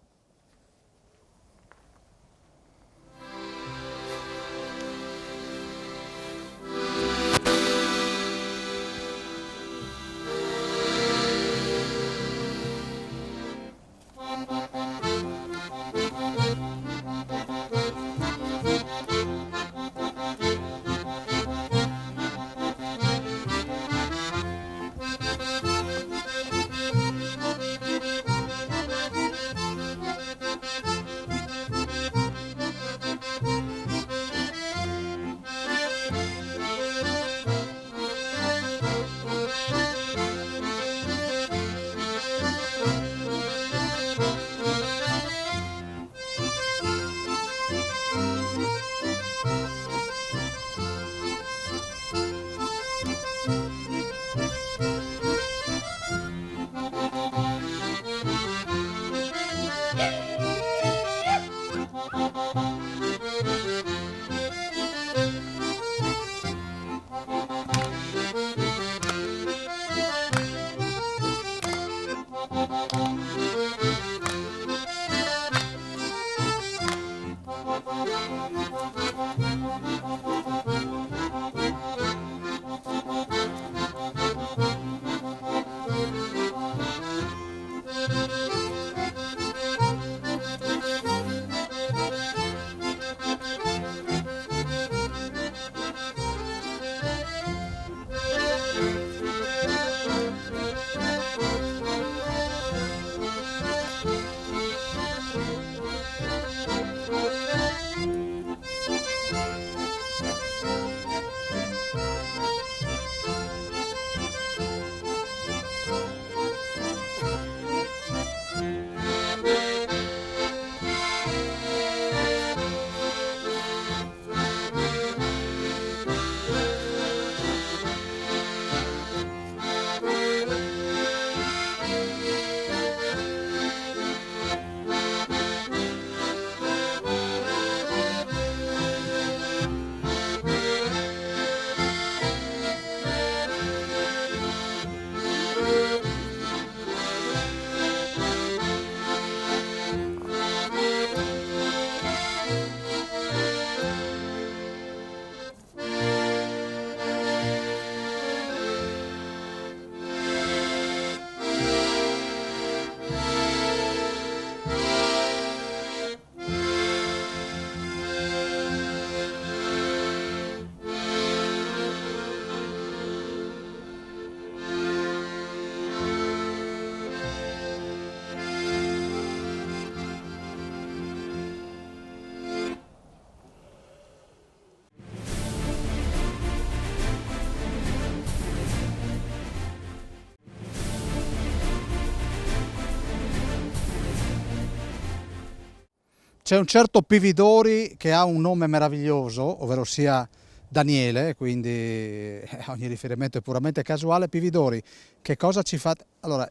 [SPEAKER 1] C'è un certo Pividori che ha un nome meraviglioso, ovvero sia Daniele, quindi ogni riferimento è puramente casuale. Pividori, che cosa ci fa? Allora,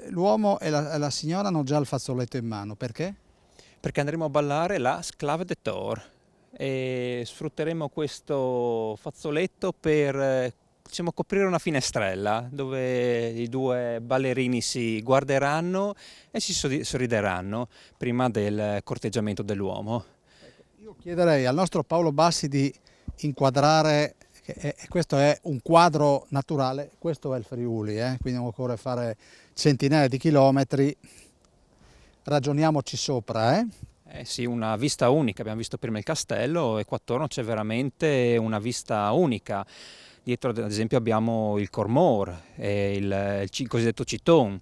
[SPEAKER 1] l'uomo e la signora hanno già il fazzoletto in mano, perché?
[SPEAKER 14] Perché andremo a ballare la Sclave de Tor e sfrutteremo questo fazzoletto per diciamo, coprire una finestrella dove i due ballerini si guarderanno e si sorrideranno prima del corteggiamento dell'uomo.
[SPEAKER 1] Io chiederei al nostro Paolo Bassi di inquadrare, questo è un quadro naturale, questo è il Friuli, quindi non occorre fare centinaia di chilometri, ragioniamoci sopra.
[SPEAKER 14] Sì, una vista unica, abbiamo visto prima il castello e qua attorno c'è veramente una vista unica. Dietro ad esempio abbiamo il Cormor, il cosiddetto Citon,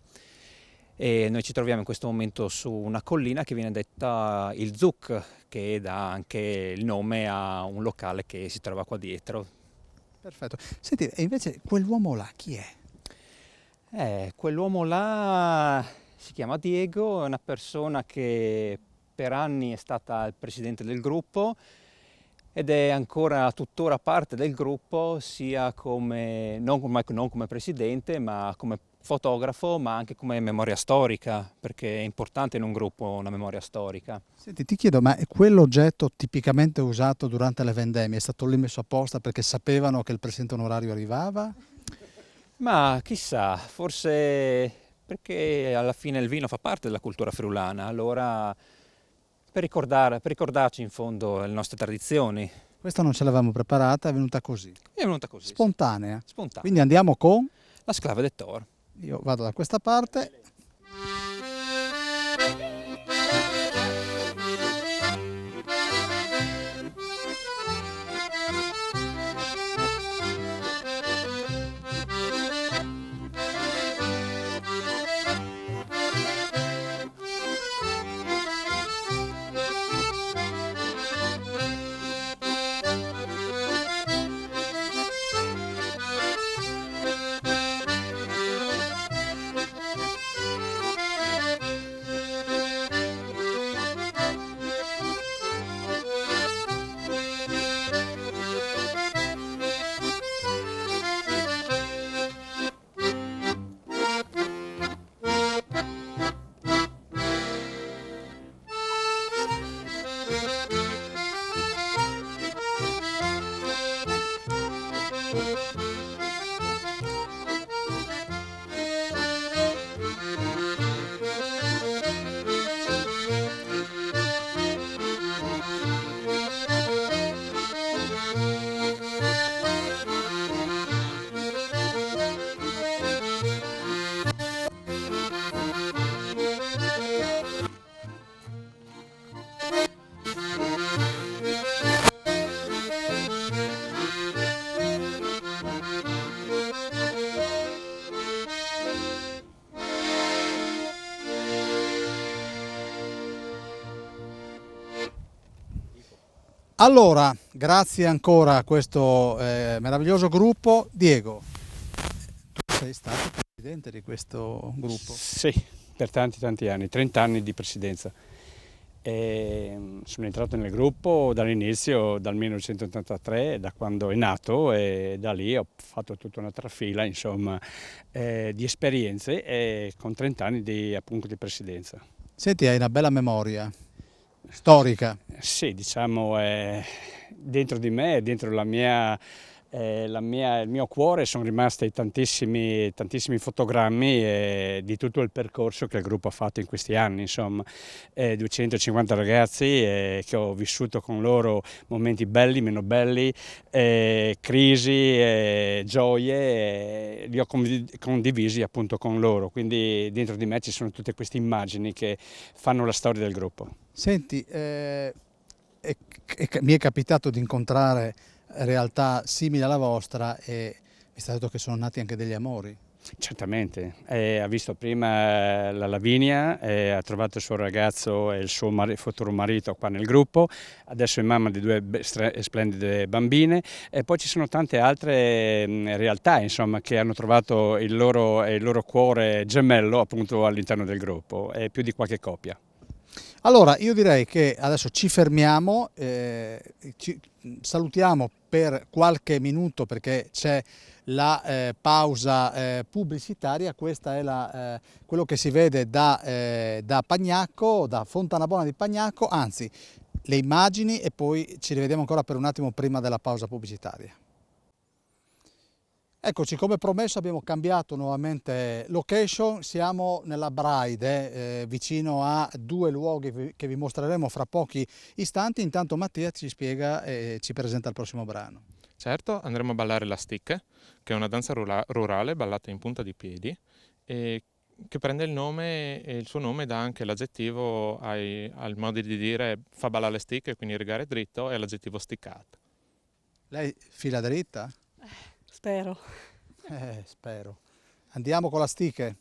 [SPEAKER 14] e noi ci troviamo in questo momento su una collina che viene detta il Zuc, che dà anche il nome a un locale che si trova qua dietro.
[SPEAKER 1] Perfetto. Senti, e invece quell'uomo là chi è?
[SPEAKER 14] Quell'uomo là si chiama Diego, è una persona che per anni è stata il presidente del gruppo ed è ancora tuttora parte del gruppo, sia come, non come presidente, ma come fotografo, ma anche come memoria storica, perché è importante in un gruppo una memoria storica.
[SPEAKER 1] Senti, ti chiedo, ma quell'oggetto tipicamente usato durante le vendemmie è stato lì messo apposta perché sapevano che il presidente onorario arrivava?
[SPEAKER 14] Ma chissà, forse perché alla fine il vino fa parte della cultura friulana, allora per ricordarci in fondo le nostre tradizioni.
[SPEAKER 1] Questa non ce l'avevamo preparata, è venuta così.
[SPEAKER 14] È venuta così.
[SPEAKER 1] Spontanea.
[SPEAKER 14] Spontanea.
[SPEAKER 1] Quindi andiamo con?
[SPEAKER 14] La Sclave de Tor.
[SPEAKER 1] Io vado da questa parte. Allora, grazie ancora a questo meraviglioso gruppo. Diego, tu sei stato presidente di questo gruppo?
[SPEAKER 15] Sì, per tanti anni, 30 anni di presidenza. Sono entrato nel gruppo dall'inizio, dal 1983, da quando è nato, e da lì ho fatto tutta una trafila, insomma, di esperienze e con 30 anni appunto di presidenza.
[SPEAKER 1] Senti, hai una bella memoria storica.
[SPEAKER 15] Sì, diciamo, dentro di me, dentro il mio cuore sono rimasti tantissimi fotogrammi di tutto il percorso che il gruppo ha fatto in questi anni, insomma, 250 ragazzi che ho vissuto con loro momenti belli, meno belli, crisi, gioie, li ho condivisi appunto con loro, quindi dentro di me ci sono tutte queste immagini che fanno la storia del gruppo.
[SPEAKER 1] Senti, mi è capitato di incontrare realtà simili alla vostra e mi è stato detto che sono nati anche degli amori.
[SPEAKER 15] Certamente, ha visto prima la Lavinia, ha trovato il suo ragazzo e il suo futuro marito qua nel gruppo, adesso è mamma di 2 splendide bambine e poi ci sono tante altre realtà, insomma, che hanno trovato il loro cuore gemello appunto all'interno del gruppo e più di qualche coppia.
[SPEAKER 1] Allora, io direi che adesso ci fermiamo, ci salutiamo per qualche minuto perché c'è la pausa pubblicitaria. Questa è quello che si vede da Pagnacco, da Fontanabona di Pagnacco, anzi le immagini, e poi ci rivediamo ancora per un attimo prima della pausa pubblicitaria. Eccoci, come promesso abbiamo cambiato nuovamente location, siamo nella Braide, vicino a due luoghi che vi mostreremo fra pochi istanti. Intanto Mattia ci spiega e ci presenta il prossimo brano.
[SPEAKER 13] Certo, andremo a ballare la stick, che è una danza rurale ballata in punta di piedi, e che prende il suo nome dà anche l'aggettivo al modo di dire fa ballare le stick, quindi rigare dritto, è l'aggettivo sticcato.
[SPEAKER 1] Lei fila dritta?
[SPEAKER 8] Spero.
[SPEAKER 1] Spero. Andiamo con la stiche.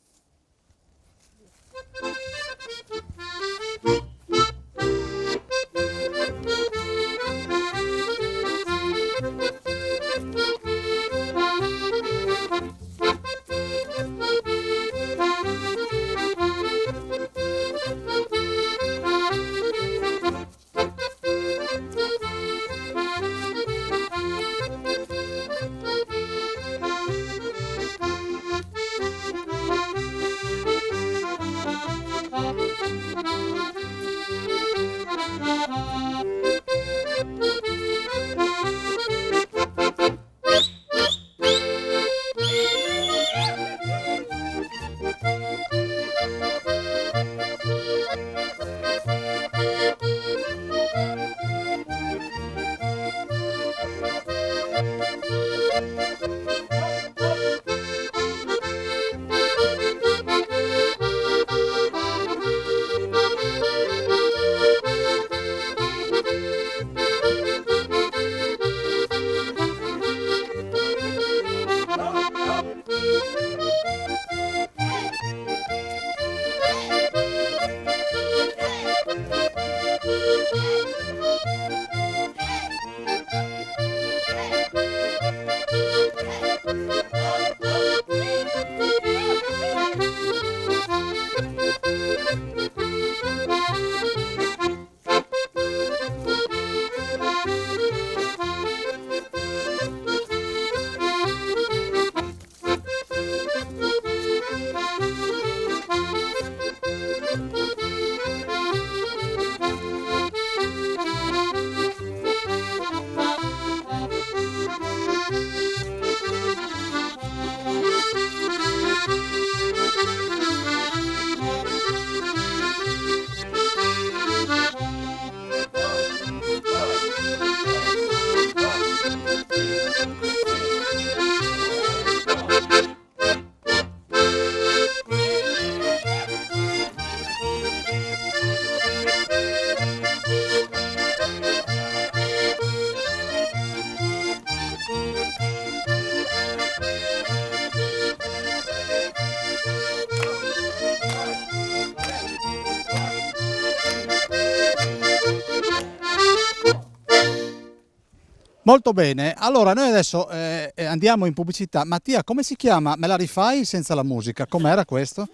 [SPEAKER 1] Molto bene, allora noi adesso andiamo in pubblicità. Mattia, come si chiama? Me la rifai senza la musica? Com'era questo?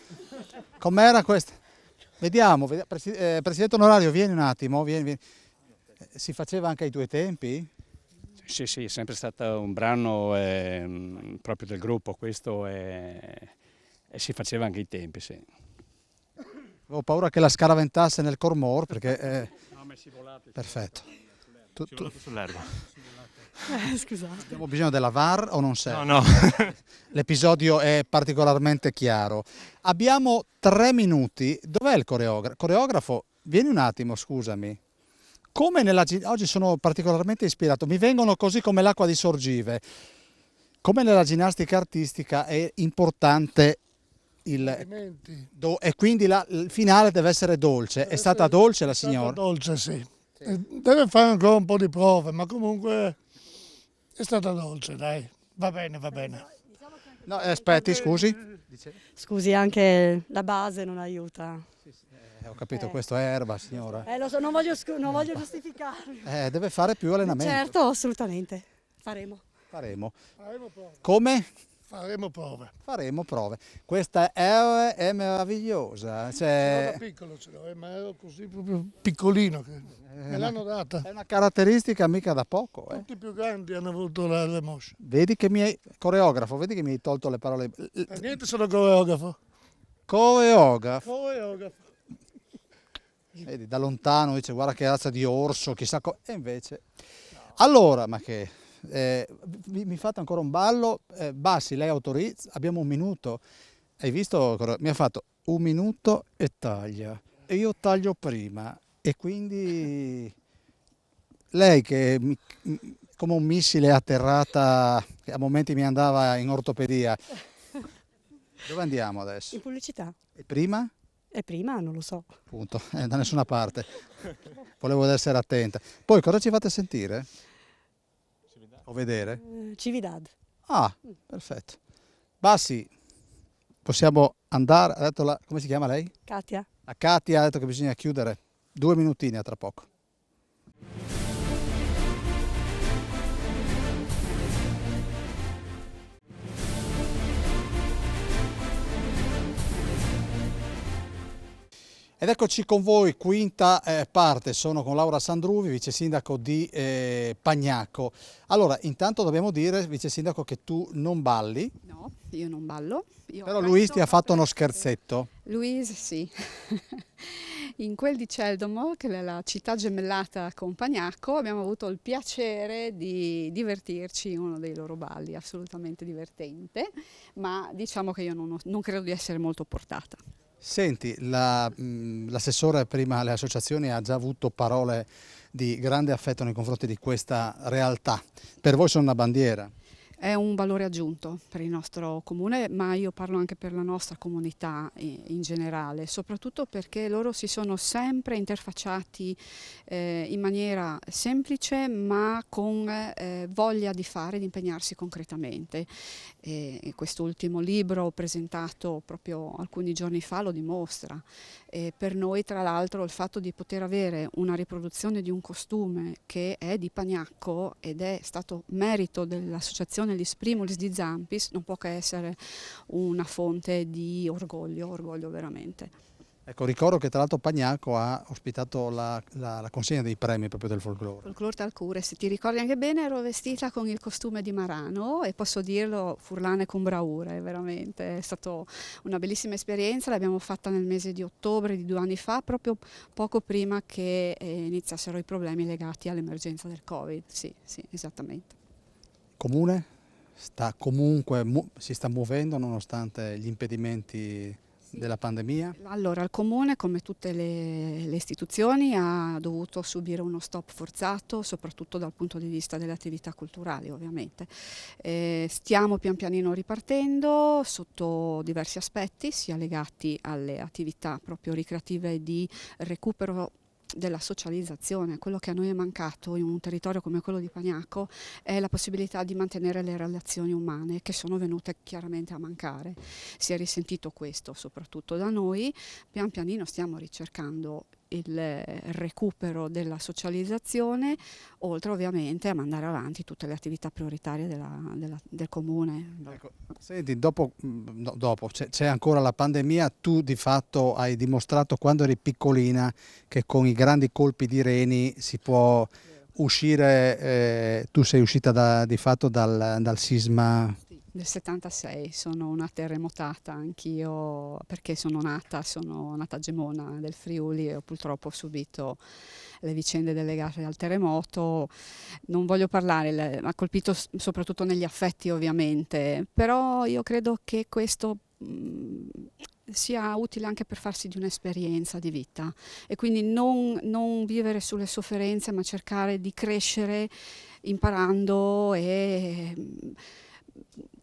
[SPEAKER 1] Com'era questo? Vediamo, Presidente onorario, vieni un attimo, vieni. Si faceva anche ai tuoi tempi?
[SPEAKER 15] Sì, è sempre stato un brano proprio del gruppo questo e si faceva anche ai tempi, sì.
[SPEAKER 1] Avevo paura che la scaraventasse nel cormor perché...
[SPEAKER 15] No, ma è scivolato.
[SPEAKER 1] Perfetto.
[SPEAKER 13] Sull'erba.
[SPEAKER 8] Scusate.
[SPEAKER 1] Abbiamo bisogno della VAR o non serve?
[SPEAKER 13] No.
[SPEAKER 1] L'episodio è particolarmente chiaro. Abbiamo 3 minuti. Dov'è il coreografo? Coreografo, vieni un attimo, scusami. Oggi sono particolarmente ispirato. Mi vengono così come l'acqua di sorgive. Come nella ginnastica artistica è importante e quindi il finale deve essere dolce. È stata dolce la signora?
[SPEAKER 9] È stata dolce, sì. Deve fare ancora un po' di prove, ma comunque è stata dolce, dai. Va bene.
[SPEAKER 1] No, aspetti, scusi.
[SPEAKER 8] Scusi, anche la base non aiuta.
[SPEAKER 1] Ho capito, questo è erba, signora.
[SPEAKER 8] Lo so, non voglio giustificarmi.
[SPEAKER 1] Deve fare più allenamento.
[SPEAKER 8] Certo, assolutamente. Faremo.
[SPEAKER 1] Come?
[SPEAKER 9] Faremo prove.
[SPEAKER 1] Faremo prove. Questa è meravigliosa.
[SPEAKER 9] Ce l'ho da piccolo, ma ero così proprio piccolino. Me l'hanno data.
[SPEAKER 1] È una caratteristica mica da poco.
[SPEAKER 9] Tutti i più grandi hanno avuto le mosce.
[SPEAKER 1] Vedi che mi hai coreografo, vedi che mi hai tolto le parole.
[SPEAKER 9] Per niente sono coreografo.
[SPEAKER 1] Coreografo.
[SPEAKER 9] Coreografo.
[SPEAKER 1] Vedi, da lontano dice guarda che razza di orso, chissà e invece. Allora, ma che mi fate ancora un ballo? Bassi, lei autorizza? Abbiamo un minuto. Hai visto? Mi ha fatto 1 minuto e taglia. E io taglio prima. E quindi lei che come un missile atterrata, che a momenti mi andava in ortopedia. Dove andiamo adesso?
[SPEAKER 8] In pubblicità.
[SPEAKER 1] E prima?
[SPEAKER 8] E prima non lo so.
[SPEAKER 1] Appunto, da nessuna parte. Volevo essere attenta. Poi cosa ci fate sentire? O vedere?
[SPEAKER 8] Cividad.
[SPEAKER 1] Ah, perfetto. Bassi, possiamo andare? Ha detto come si chiama lei?
[SPEAKER 8] Katia.
[SPEAKER 1] La Katia ha detto che bisogna chiudere. 2 minutini a tra poco. Ed eccoci con voi, quinta parte, sono con Laura Sandruvi, vice sindaco di Pagnacco. Allora, intanto dobbiamo dire, vice sindaco, che tu non balli.
[SPEAKER 16] No, io non ballo.
[SPEAKER 1] Però Luis ti ha fatto uno scherzetto.
[SPEAKER 16] Luis, sì. In quel di Celdomo, che è la città gemellata con Pagnacco, abbiamo avuto il piacere di divertirci in uno dei loro balli, assolutamente divertente, ma diciamo che io non credo di essere molto portata.
[SPEAKER 1] Senti, l'assessore prima alle associazioni ha già avuto parole di grande affetto nei confronti di questa realtà. Per voi sono una bandiera?
[SPEAKER 16] È un valore aggiunto per il nostro comune, ma io parlo anche per la nostra comunità in generale, soprattutto perché loro si sono sempre interfacciati in maniera semplice ma con voglia di fare, di impegnarsi concretamente. Quest'ultimo libro presentato proprio alcuni giorni fa lo dimostra. Per noi tra l'altro il fatto di poter avere una riproduzione di un costume che è di Pagnacco ed è stato merito dell'associazione Lis Primulis di Zampis non può che essere una fonte di orgoglio veramente.
[SPEAKER 1] Ecco, ricordo che tra l'altro Pagnacco ha ospitato la consegna dei premi proprio del folklore.
[SPEAKER 16] Folklore Talcure, se ti ricordi anche bene, ero vestita con il costume di Marano e posso dirlo, furlane con bravura, veramente. È stata una bellissima esperienza, l'abbiamo fatta nel mese di ottobre di 2 anni fa, proprio poco prima che iniziassero i problemi legati all'emergenza del Covid. Sì, esattamente.
[SPEAKER 1] Comune? Si sta muovendo nonostante gli impedimenti della pandemia?
[SPEAKER 16] Allora, il Comune, come tutte le istituzioni, ha dovuto subire uno stop forzato, soprattutto dal punto di vista delle attività culturali, ovviamente. Stiamo pian pianino ripartendo sotto diversi aspetti, sia legati alle attività proprio ricreative di recupero della socializzazione. Quello che a noi è mancato in un territorio come quello di Pagnacco è la possibilità di mantenere le relazioni umane, che sono venute chiaramente a mancare. Si è risentito questo soprattutto da noi, pian pianino stiamo ricercando il recupero della socializzazione, oltre ovviamente a mandare avanti tutte le attività prioritarie del comune.
[SPEAKER 1] Ecco, senti, dopo c'è ancora la pandemia, tu di fatto hai dimostrato quando eri piccolina che con i grandi colpi di reni si può uscire, tu sei uscita di fatto dal sisma.
[SPEAKER 16] Del 76, sono una terremotata anch'io perché sono nata a Gemona del Friuli e ho purtroppo subito le vicende legate al terremoto. Non voglio parlare, ha colpito soprattutto negli affetti ovviamente, però io credo che questo sia utile anche per farsi di un'esperienza di vita e quindi non vivere sulle sofferenze ma cercare di crescere imparando e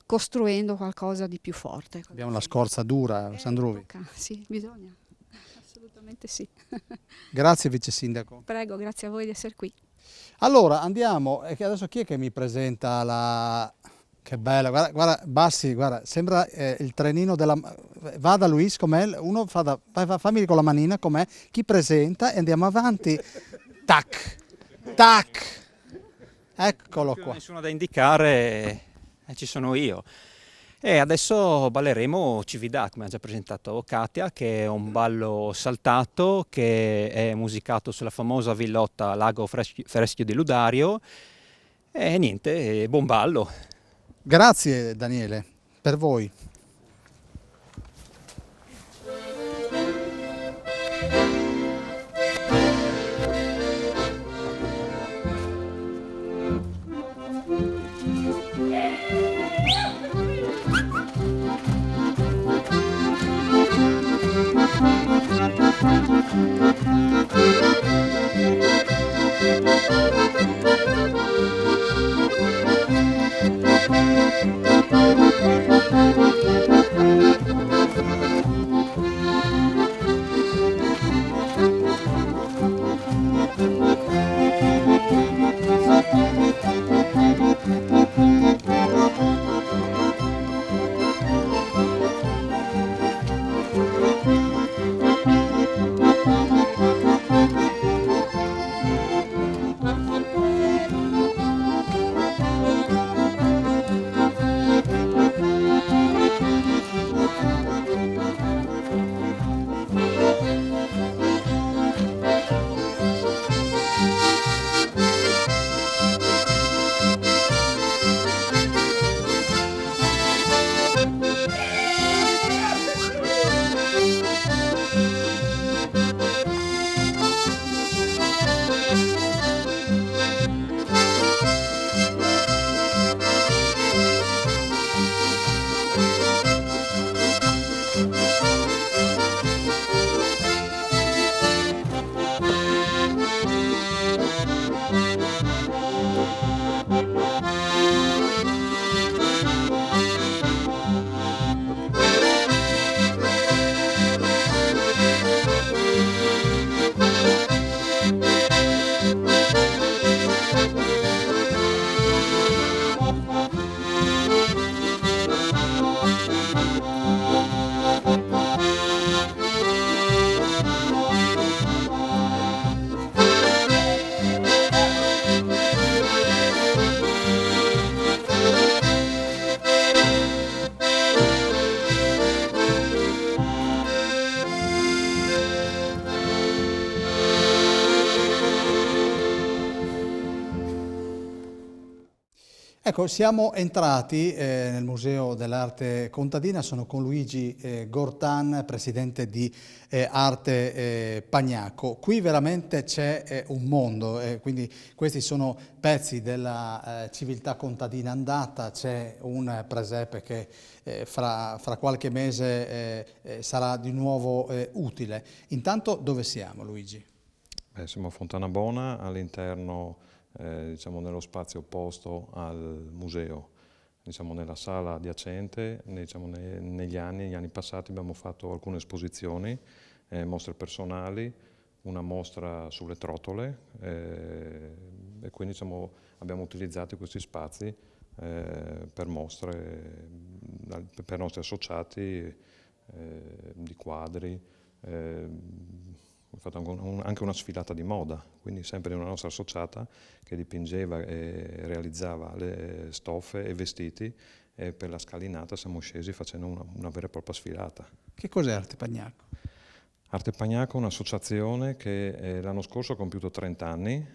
[SPEAKER 16] costruendo qualcosa di più forte.
[SPEAKER 1] Abbiamo la scorza dura, Sandruvi.
[SPEAKER 16] Sì, bisogna, assolutamente sì.
[SPEAKER 1] Grazie vice sindaco.
[SPEAKER 16] Prego, grazie a voi di essere qui.
[SPEAKER 1] Allora andiamo, adesso chi è che mi presenta la... Che bella, guarda Bassi, guarda, sembra il trenino della... Vada Luis, com'è? Uno fammi con la manina com'è, chi presenta e andiamo avanti. Tac, tac, eccolo qua.
[SPEAKER 14] Nessuno da indicare. Ci sono io. E adesso balleremo Cividà, come ha già presentato Katia, che è un ballo saltato che è musicato sulla famosa villotta Lago Freschio di Ludario. E niente, buon ballo.
[SPEAKER 1] Grazie Daniele, per voi. Ecco, siamo entrati nel Museo dell'Arte Contadina, sono con Luigi Gortan, presidente di Arte Pagnacco. Qui veramente c'è un mondo, quindi questi sono pezzi della civiltà contadina andata, c'è un presepe che fra qualche mese sarà di nuovo utile. Intanto dove siamo, Luigi?
[SPEAKER 17] Siamo a Fontanabona, all'interno diciamo nello spazio opposto al museo, diciamo nella sala adiacente. Diciamo, negli anni passati abbiamo fatto alcune esposizioni, mostre personali, una mostra sulle trotole e quindi diciamo, abbiamo utilizzato questi spazi per mostre per nostri associati di quadri. Ho fatto anche una sfilata di moda, quindi sempre di una nostra associata che dipingeva e realizzava le stoffe e vestiti, e per la scalinata siamo scesi facendo una vera e propria sfilata.
[SPEAKER 1] Che cos'è Arte Pagnacco?
[SPEAKER 17] Arte Pagnacco è un'associazione che l'anno scorso ha compiuto 30 anni,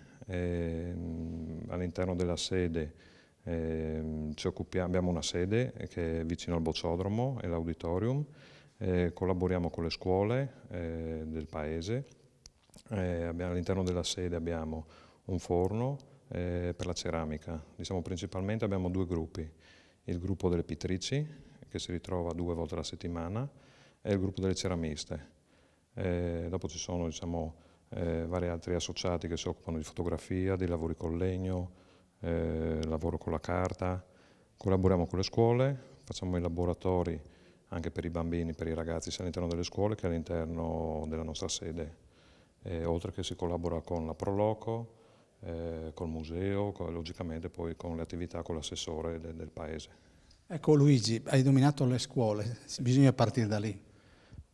[SPEAKER 17] all'interno della sede abbiamo una sede che è vicino al Bocciodromo e l'auditorium. Collaboriamo con le scuole del paese, all'interno della sede abbiamo un forno per la ceramica. Diciamo, principalmente abbiamo due gruppi, il gruppo delle pittrici che si ritrova 2 volte alla settimana e il gruppo delle ceramiste. Dopo ci sono diciamo, vari altri associati che si occupano di fotografia, dei lavori con legno, lavoro con la carta. Collaboriamo con le scuole, facciamo i laboratori anche per i bambini, per i ragazzi, sia all'interno delle scuole che all'interno della nostra sede. Oltre che si collabora con la Proloco, col museo, logicamente poi con le attività con l'assessore del paese.
[SPEAKER 1] Ecco Luigi, hai nominato le scuole, bisogna partire da lì.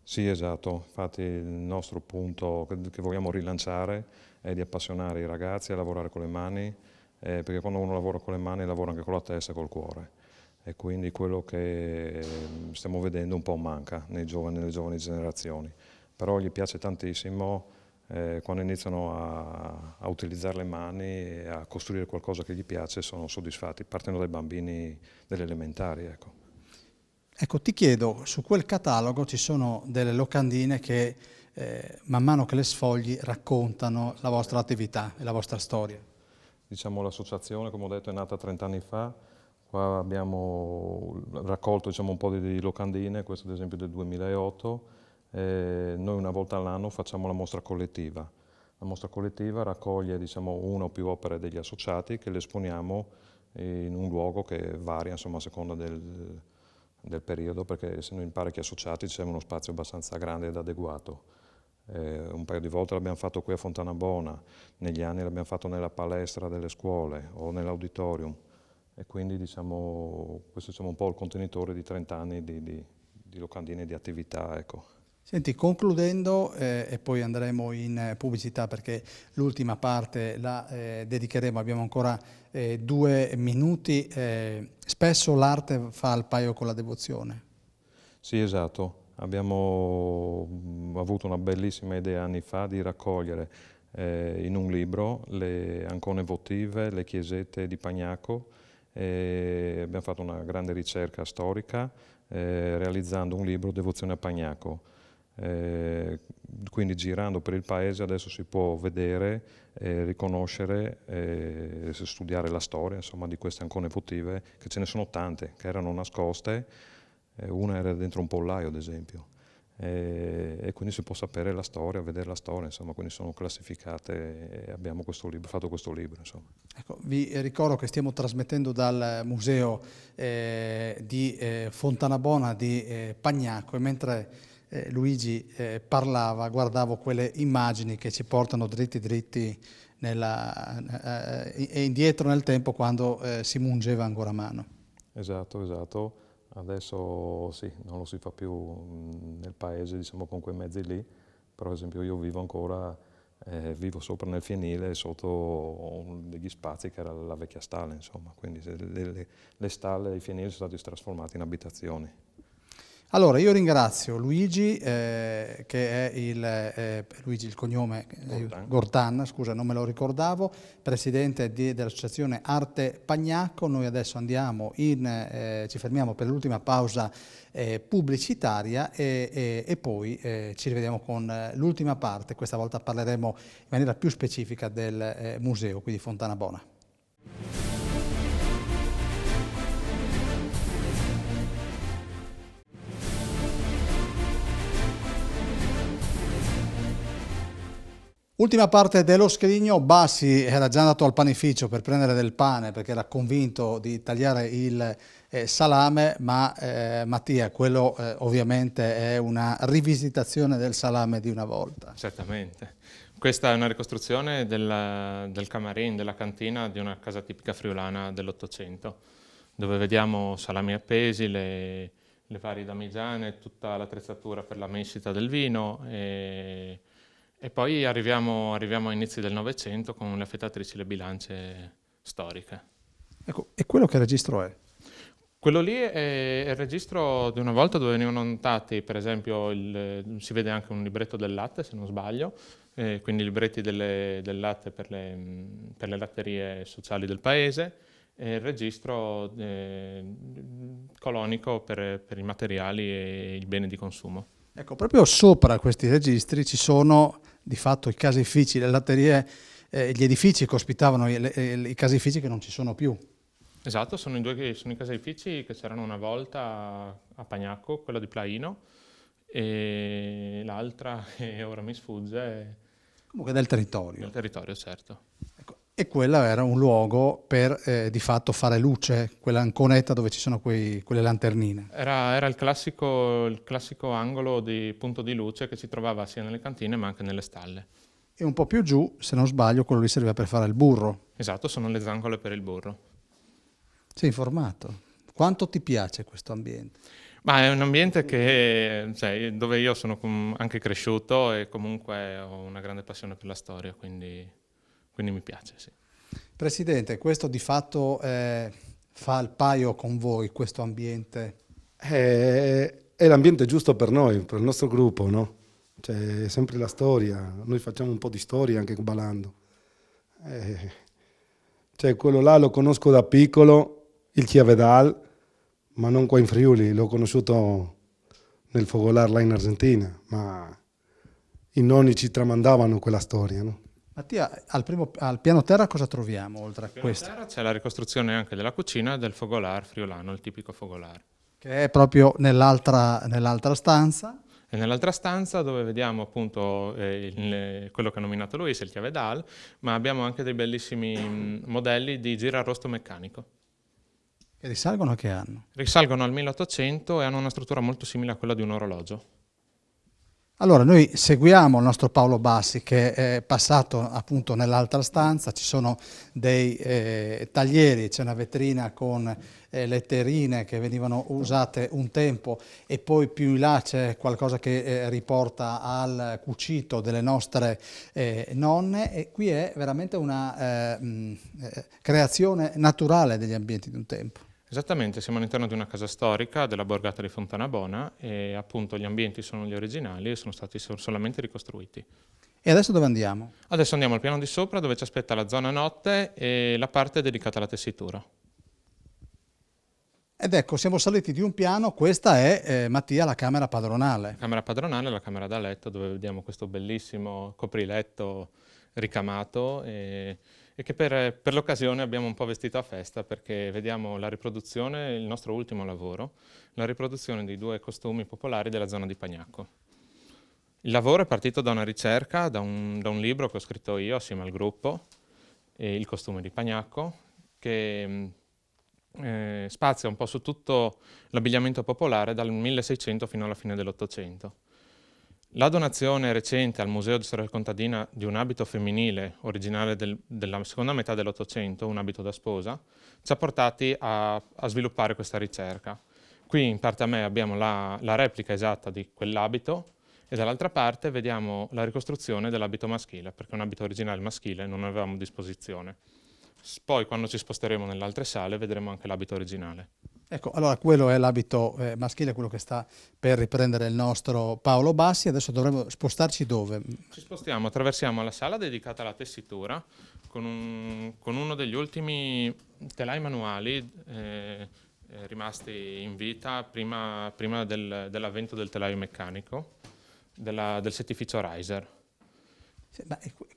[SPEAKER 17] Sì, esatto, infatti il nostro punto che vogliamo rilanciare è di appassionare i ragazzi a lavorare con le mani, perché quando uno lavora con le mani lavora anche con la testa e col cuore. e quindi quello che stiamo vedendo un po' manca nelle giovani generazioni. Però gli piace tantissimo quando iniziano a utilizzare le mani e a costruire qualcosa che gli piace, sono soddisfatti, partendo dai bambini delle elementari. Ecco.
[SPEAKER 1] Ecco, ti chiedo, su quel catalogo ci sono delle locandine che man mano che le sfogli raccontano la vostra attività e la vostra storia.
[SPEAKER 17] Diciamo, l'associazione, come ho detto, è nata 30 anni fa. Qua abbiamo raccolto, diciamo, un po' di locandine, questo ad esempio del 2008. Noi una volta all'anno facciamo la mostra collettiva. La mostra collettiva raccoglie, diciamo, una o più opere degli associati che le esponiamo in un luogo che varia, insomma, a seconda del periodo, perché essendo in parecchi associati c'è uno spazio abbastanza grande ed adeguato. Un paio di volte l'abbiamo fatto qui a Fontanabona, negli anni l'abbiamo fatto nella palestra delle scuole o nell'auditorium, e quindi, diciamo, questo è, diciamo, un po' il contenitore di 30 anni di locandine e di attività. Ecco.
[SPEAKER 1] Senti, concludendo, e poi andremo in pubblicità perché l'ultima parte la dedicheremo, abbiamo ancora 2 minuti. Spesso l'arte fa il paio con la devozione.
[SPEAKER 17] Sì, esatto. Abbiamo avuto una bellissima idea anni fa di raccogliere in un libro le ancone votive, le chiesette di Pagnaco. Abbiamo fatto una grande ricerca storica realizzando un libro Devozione a Pagnaco. Quindi girando per il paese adesso si può vedere, riconoscere, studiare la storia, insomma, di queste ancone votive, che ce ne sono tante, che erano nascoste. Una era dentro un pollaio, ad esempio, e quindi si può sapere la storia, vedere la storia, insomma, quindi sono classificate e abbiamo fatto questo libro. Insomma.
[SPEAKER 1] Ecco, vi ricordo che stiamo trasmettendo dal museo di Fontanabona di Pagnaco, e mentre Luigi parlava, guardavo quelle immagini che ci portano dritti indietro nel tempo, quando si mungeva ancora a mano.
[SPEAKER 17] Esatto. Adesso sì, non lo si fa più nel paese, diciamo, con quei mezzi lì, però ad esempio io vivo ancora, vivo sopra nel fienile, sotto degli spazi che era la vecchia stalla, insomma, quindi le stalle e i fienili sono stati trasformati in abitazioni.
[SPEAKER 1] Allora, io ringrazio Luigi, che è Luigi, il cognome Gortan, scusa, non me lo ricordavo, presidente dell'associazione Arte Pagnaco. Noi adesso andiamo ci fermiamo per l'ultima pausa pubblicitaria e poi ci rivediamo con l'ultima parte. Questa volta parleremo in maniera più specifica del museo qui di Fontanabona. Ultima parte dello scrigno. Bassi era già andato al panificio per prendere del pane perché era convinto di tagliare il salame, ma Mattia, quello ovviamente è una rivisitazione del salame di una volta.
[SPEAKER 13] Certamente. Questa è una ricostruzione del camarin, della cantina di una casa tipica friulana dell'Ottocento, dove vediamo salami appesi, le varie damigiane, tutta l'attrezzatura per la mescita del vino. E poi arriviamo a inizi del Novecento con le affettatrici, le bilance storiche.
[SPEAKER 1] Ecco, e quello che registro è?
[SPEAKER 13] Quello lì è il registro di una volta dove venivano notati, per esempio, si vede anche un libretto del latte, se non sbaglio, quindi i libretti del latte per le latterie sociali del paese, e il registro colonico per i materiali e i beni di consumo.
[SPEAKER 1] Ecco, proprio sopra questi registri ci sono di fatto i caseifici, le latterie, gli edifici che ospitavano i caseifici che non ci sono più.
[SPEAKER 13] Esatto, sono i caseifici che c'erano una volta a Pagnaco, quello di Plaino, e l'altra, che ora mi sfugge...
[SPEAKER 1] Comunque del territorio.
[SPEAKER 13] Del territorio, certo.
[SPEAKER 1] Ecco, e quello era un luogo per di fatto fare luce, quella anconetta dove ci sono quelle lanternine.
[SPEAKER 13] Era il classico angolo di punto di luce che si trovava sia nelle cantine ma anche nelle stalle.
[SPEAKER 1] E un po' più giù, se non sbaglio, quello lì serviva per fare il burro.
[SPEAKER 13] Esatto, sono le zancole per il burro.
[SPEAKER 1] Sei informato? Quanto ti piace questo ambiente?
[SPEAKER 13] Ma è un ambiente dove io sono anche cresciuto e comunque ho una grande passione per la storia, quindi mi piace, sì.
[SPEAKER 1] Presidente, questo di fatto fa il paio con voi questo ambiente?
[SPEAKER 2] È l'ambiente giusto per noi, per il nostro gruppo, no? Cioè, è sempre la storia, noi facciamo un po' di storia anche ballando. Cioè, quello là lo conosco da piccolo, il Chiavedal, ma non qua in Friuli, l'ho conosciuto nel Fogolar là in Argentina, ma i nonni ci tramandavano quella storia, no?
[SPEAKER 1] Mattia, al piano terra cosa troviamo oltre a questo?
[SPEAKER 13] Al piano terra c'è la ricostruzione anche della cucina del Fogolar friulano, il tipico Fogolar.
[SPEAKER 1] Che è proprio nell'altra stanza.
[SPEAKER 13] E nell'altra stanza dove vediamo appunto quello che ha nominato Luis, il Chiavedal, ma abbiamo anche dei bellissimi modelli di girarrosto meccanico.
[SPEAKER 1] Che risalgono a che anno?
[SPEAKER 13] Risalgono al 1800 e hanno una struttura molto simile a quella di un orologio.
[SPEAKER 1] Allora, noi seguiamo il nostro Paolo Bassi che è passato appunto nell'altra stanza, ci sono dei taglieri, c'è una vetrina con letterine che venivano usate un tempo e poi più in là c'è qualcosa che riporta al cucito delle nostre nonne e qui è veramente una creazione naturale degli ambienti di un tempo.
[SPEAKER 13] Esattamente, siamo all'interno di una casa storica della borgata di Fontanabona e appunto gli ambienti sono gli originali e sono stati solamente ricostruiti.
[SPEAKER 1] E adesso dove andiamo?
[SPEAKER 13] Adesso andiamo al piano di sopra dove ci aspetta la zona notte e la parte dedicata alla tessitura.
[SPEAKER 1] Ed ecco, siamo saliti di un piano, questa è, Mattia, la camera padronale.
[SPEAKER 13] La camera padronale è la camera da letto dove vediamo questo bellissimo copriletto ricamato e che per l'occasione abbiamo un po' vestito a festa perché vediamo la riproduzione, il nostro ultimo lavoro, la riproduzione di 2 costumi popolari della zona di Pagnacco. Il lavoro è partito da una ricerca, da un libro che ho scritto io assieme al gruppo, Il costume di Pagnacco, che spazia un po' su tutto l'abbigliamento popolare dal 1600 fino alla fine dell'Ottocento. La donazione recente al Museo di Storia Contadina di un abito femminile originale della seconda metà dell'Ottocento, un abito da sposa, ci ha portati a sviluppare questa ricerca. Qui in parte a me abbiamo la replica esatta di quell'abito e dall'altra parte vediamo la ricostruzione dell'abito maschile, perché un abito originale maschile non avevamo a disposizione. Poi quando ci sposteremo nelle altre sale vedremo anche l'abito originale.
[SPEAKER 1] Ecco, allora quello è l'abito maschile, quello che sta per riprendere il nostro Paolo Bassi. Adesso dovremmo spostarci dove?
[SPEAKER 13] Ci spostiamo, attraversiamo la sala dedicata alla tessitura con uno degli ultimi telai manuali rimasti in vita prima dell'avvento del telaio meccanico, del settificio Reiser.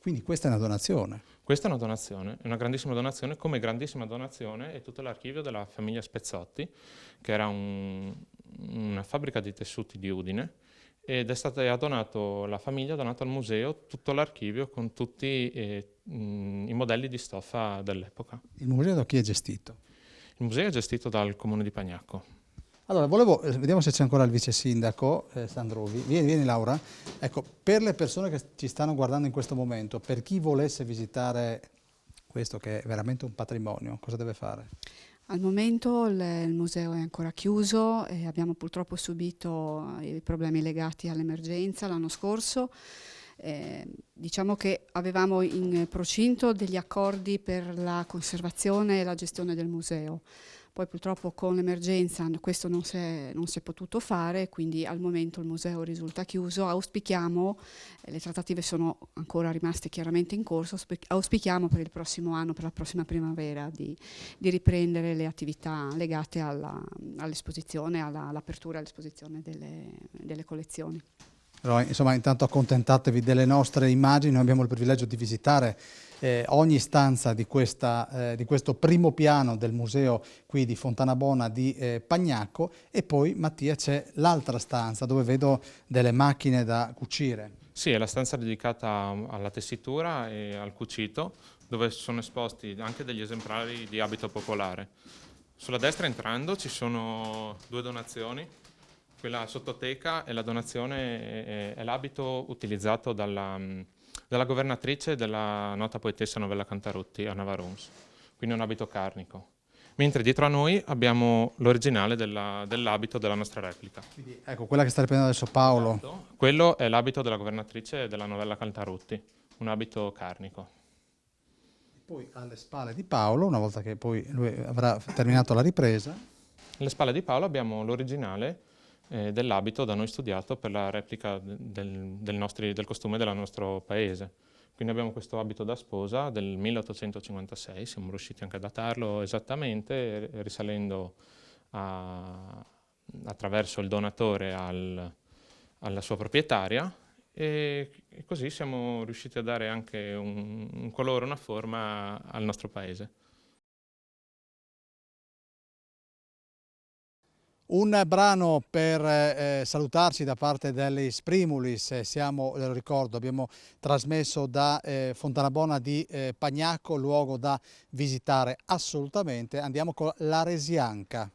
[SPEAKER 1] Quindi questa è una donazione?
[SPEAKER 13] Questa è una donazione, è una grandissima donazione, come grandissima donazione è tutto l'archivio della famiglia Spezzotti, che era una fabbrica di tessuti di Udine, ed è stato donato, la famiglia ha donato al museo tutto l'archivio con tutti i modelli di stoffa dell'epoca.
[SPEAKER 1] Il museo da chi è gestito?
[SPEAKER 13] Il museo è gestito dal comune di Pagnacco.
[SPEAKER 1] Allora, vediamo se c'è ancora il vice sindaco Sandrovi. Vieni Laura. Ecco, per le persone che ci stanno guardando in questo momento, per chi volesse visitare questo che è veramente un patrimonio, cosa deve fare?
[SPEAKER 16] Al momento il museo è ancora chiuso e abbiamo purtroppo subito i problemi legati all'emergenza l'anno scorso. Diciamo che avevamo in procinto degli accordi per la conservazione e la gestione del museo. Poi purtroppo con l'emergenza questo non si è potuto fare, quindi al momento il museo risulta chiuso. Auspichiamo, le trattative sono ancora rimaste chiaramente in corso, auspichiamo per il prossimo anno, per la prossima primavera, di riprendere le attività legate all'esposizione, all'apertura all'esposizione delle collezioni.
[SPEAKER 1] Allora, insomma, intanto accontentatevi delle nostre immagini, noi abbiamo il privilegio di visitare ogni stanza di questo primo piano del museo qui di Fontanabona di Pagnacco e poi Mattia c'è l'altra stanza dove vedo delle macchine da cucire.
[SPEAKER 13] Sì, è la stanza dedicata alla tessitura e al cucito dove sono esposti anche degli esemplari di abito popolare. Sulla destra entrando ci sono 2 donazioni. Quella sottoteca è la donazione, è l'abito utilizzato dalla governatrice della nota poetessa Novella Cantarutti, Anna Varons, quindi un abito carnico. Mentre dietro a noi abbiamo l'originale dell'abito della nostra replica.
[SPEAKER 1] Quindi, ecco, quella che sta riprendendo adesso Paolo.
[SPEAKER 13] Esatto. Quello è l'abito della governatrice della Novella Cantarutti, un abito carnico.
[SPEAKER 1] Poi alle spalle di Paolo, una volta che poi lui avrà terminato la ripresa.
[SPEAKER 13] Alle spalle di Paolo abbiamo l'originale dell'abito da noi studiato per la replica del costume del nostro paese. Quindi abbiamo questo abito da sposa del 1856, siamo riusciti anche a datarlo esattamente, risalendo attraverso il donatore alla sua proprietaria, e così siamo riusciti a dare anche un colore, una forma al nostro paese.
[SPEAKER 1] Un brano per salutarci da parte degli Sprimulis, lo ricordo, abbiamo trasmesso da Fontanabona di Pagnacco, luogo da visitare assolutamente. Andiamo con la Resianca.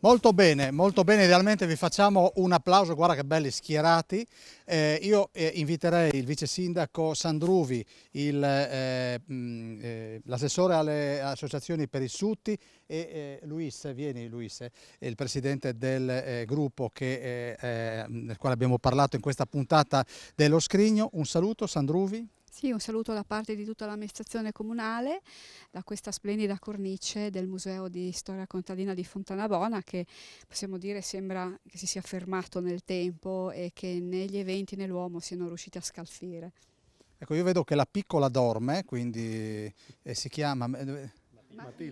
[SPEAKER 1] Molto bene, idealmente vi facciamo un applauso, guarda che belli schierati. Io inviterei il vice sindaco Sandruvi, l'assessore alle associazioni per i sutti e Luis, vieni Luis, è il presidente del gruppo del quale abbiamo parlato in questa puntata dello Scrigno. Un saluto Sandruvi.
[SPEAKER 16] Sì, un saluto da parte di tutta l'amministrazione comunale, da questa splendida cornice del Museo di Storia Contadina di Fontanabona, che possiamo dire sembra che si sia fermato nel tempo e che negli eventi nell'uomo siano riusciti a scalfire.
[SPEAKER 1] Ecco, io vedo che la piccola dorme, quindi si chiama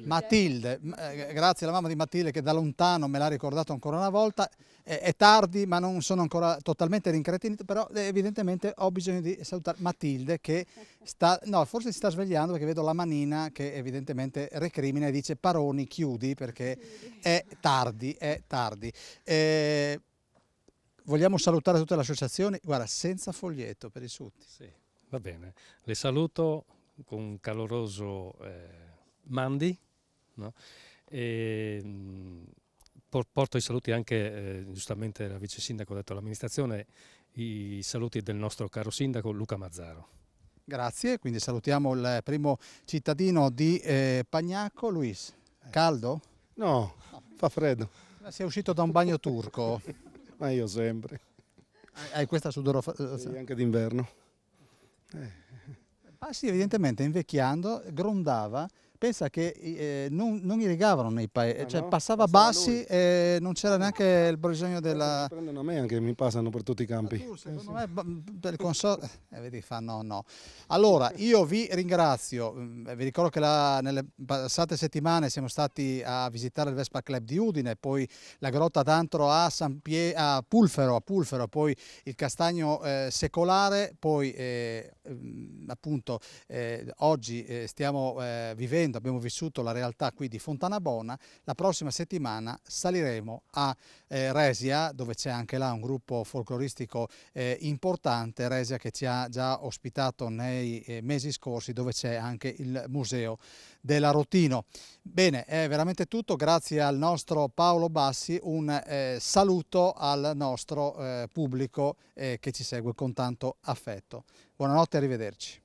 [SPEAKER 1] Matilde. Grazie alla mamma di Matilde che da lontano me l'ha ricordato ancora una volta. È tardi, ma non sono ancora totalmente rincretinito, però evidentemente ho bisogno di salutare Matilde che forse si sta svegliando, perché vedo la manina che evidentemente recrimina e dice: Paroni, chiudi perché è tardi. Vogliamo salutare tutte le associazioni, guarda, senza foglietto per i sutti.
[SPEAKER 5] Sì, va bene, le saluto con un caloroso mandi, no? Porto i saluti anche, giustamente la vice sindaco ha detto all'amministrazione, i saluti del nostro caro sindaco Luca Mazzaro.
[SPEAKER 1] Grazie, quindi salutiamo il primo cittadino di Pagnacco. Luis, caldo?
[SPEAKER 2] No, fa freddo.
[SPEAKER 1] Sei uscito da un bagno turco.
[SPEAKER 2] Ma io sempre.
[SPEAKER 1] Hai questa sudorosa?
[SPEAKER 2] Sì, anche d'inverno.
[SPEAKER 1] Ah sì, evidentemente invecchiando grondava pensa che non irrigavano nei paesi, cioè
[SPEAKER 2] no?
[SPEAKER 1] passava
[SPEAKER 2] Passava
[SPEAKER 1] bassi e non c'era neanche il bisogno della...
[SPEAKER 2] Prendono a me anche, mi passano per tutti i campi.
[SPEAKER 1] Secondo me per il consorzio, vedi, fa no. Allora, io vi ringrazio, vi ricordo che nelle passate settimane siamo stati a visitare il Vespa Club di Udine, poi la Grotta d'Antro a Pulfero, poi il Castagno Secolare, poi appunto oggi abbiamo vissuto la realtà qui di Fontanabona. La prossima settimana saliremo a Resia, dove c'è anche là un gruppo folcloristico importante, Resia, che ci ha già ospitato nei mesi scorsi, dove c'è anche il Museo dell'Arrotino. Bene, è veramente tutto, grazie al nostro Paolo Bassi, un saluto al nostro pubblico che ci segue con tanto affetto. Buonanotte e arrivederci.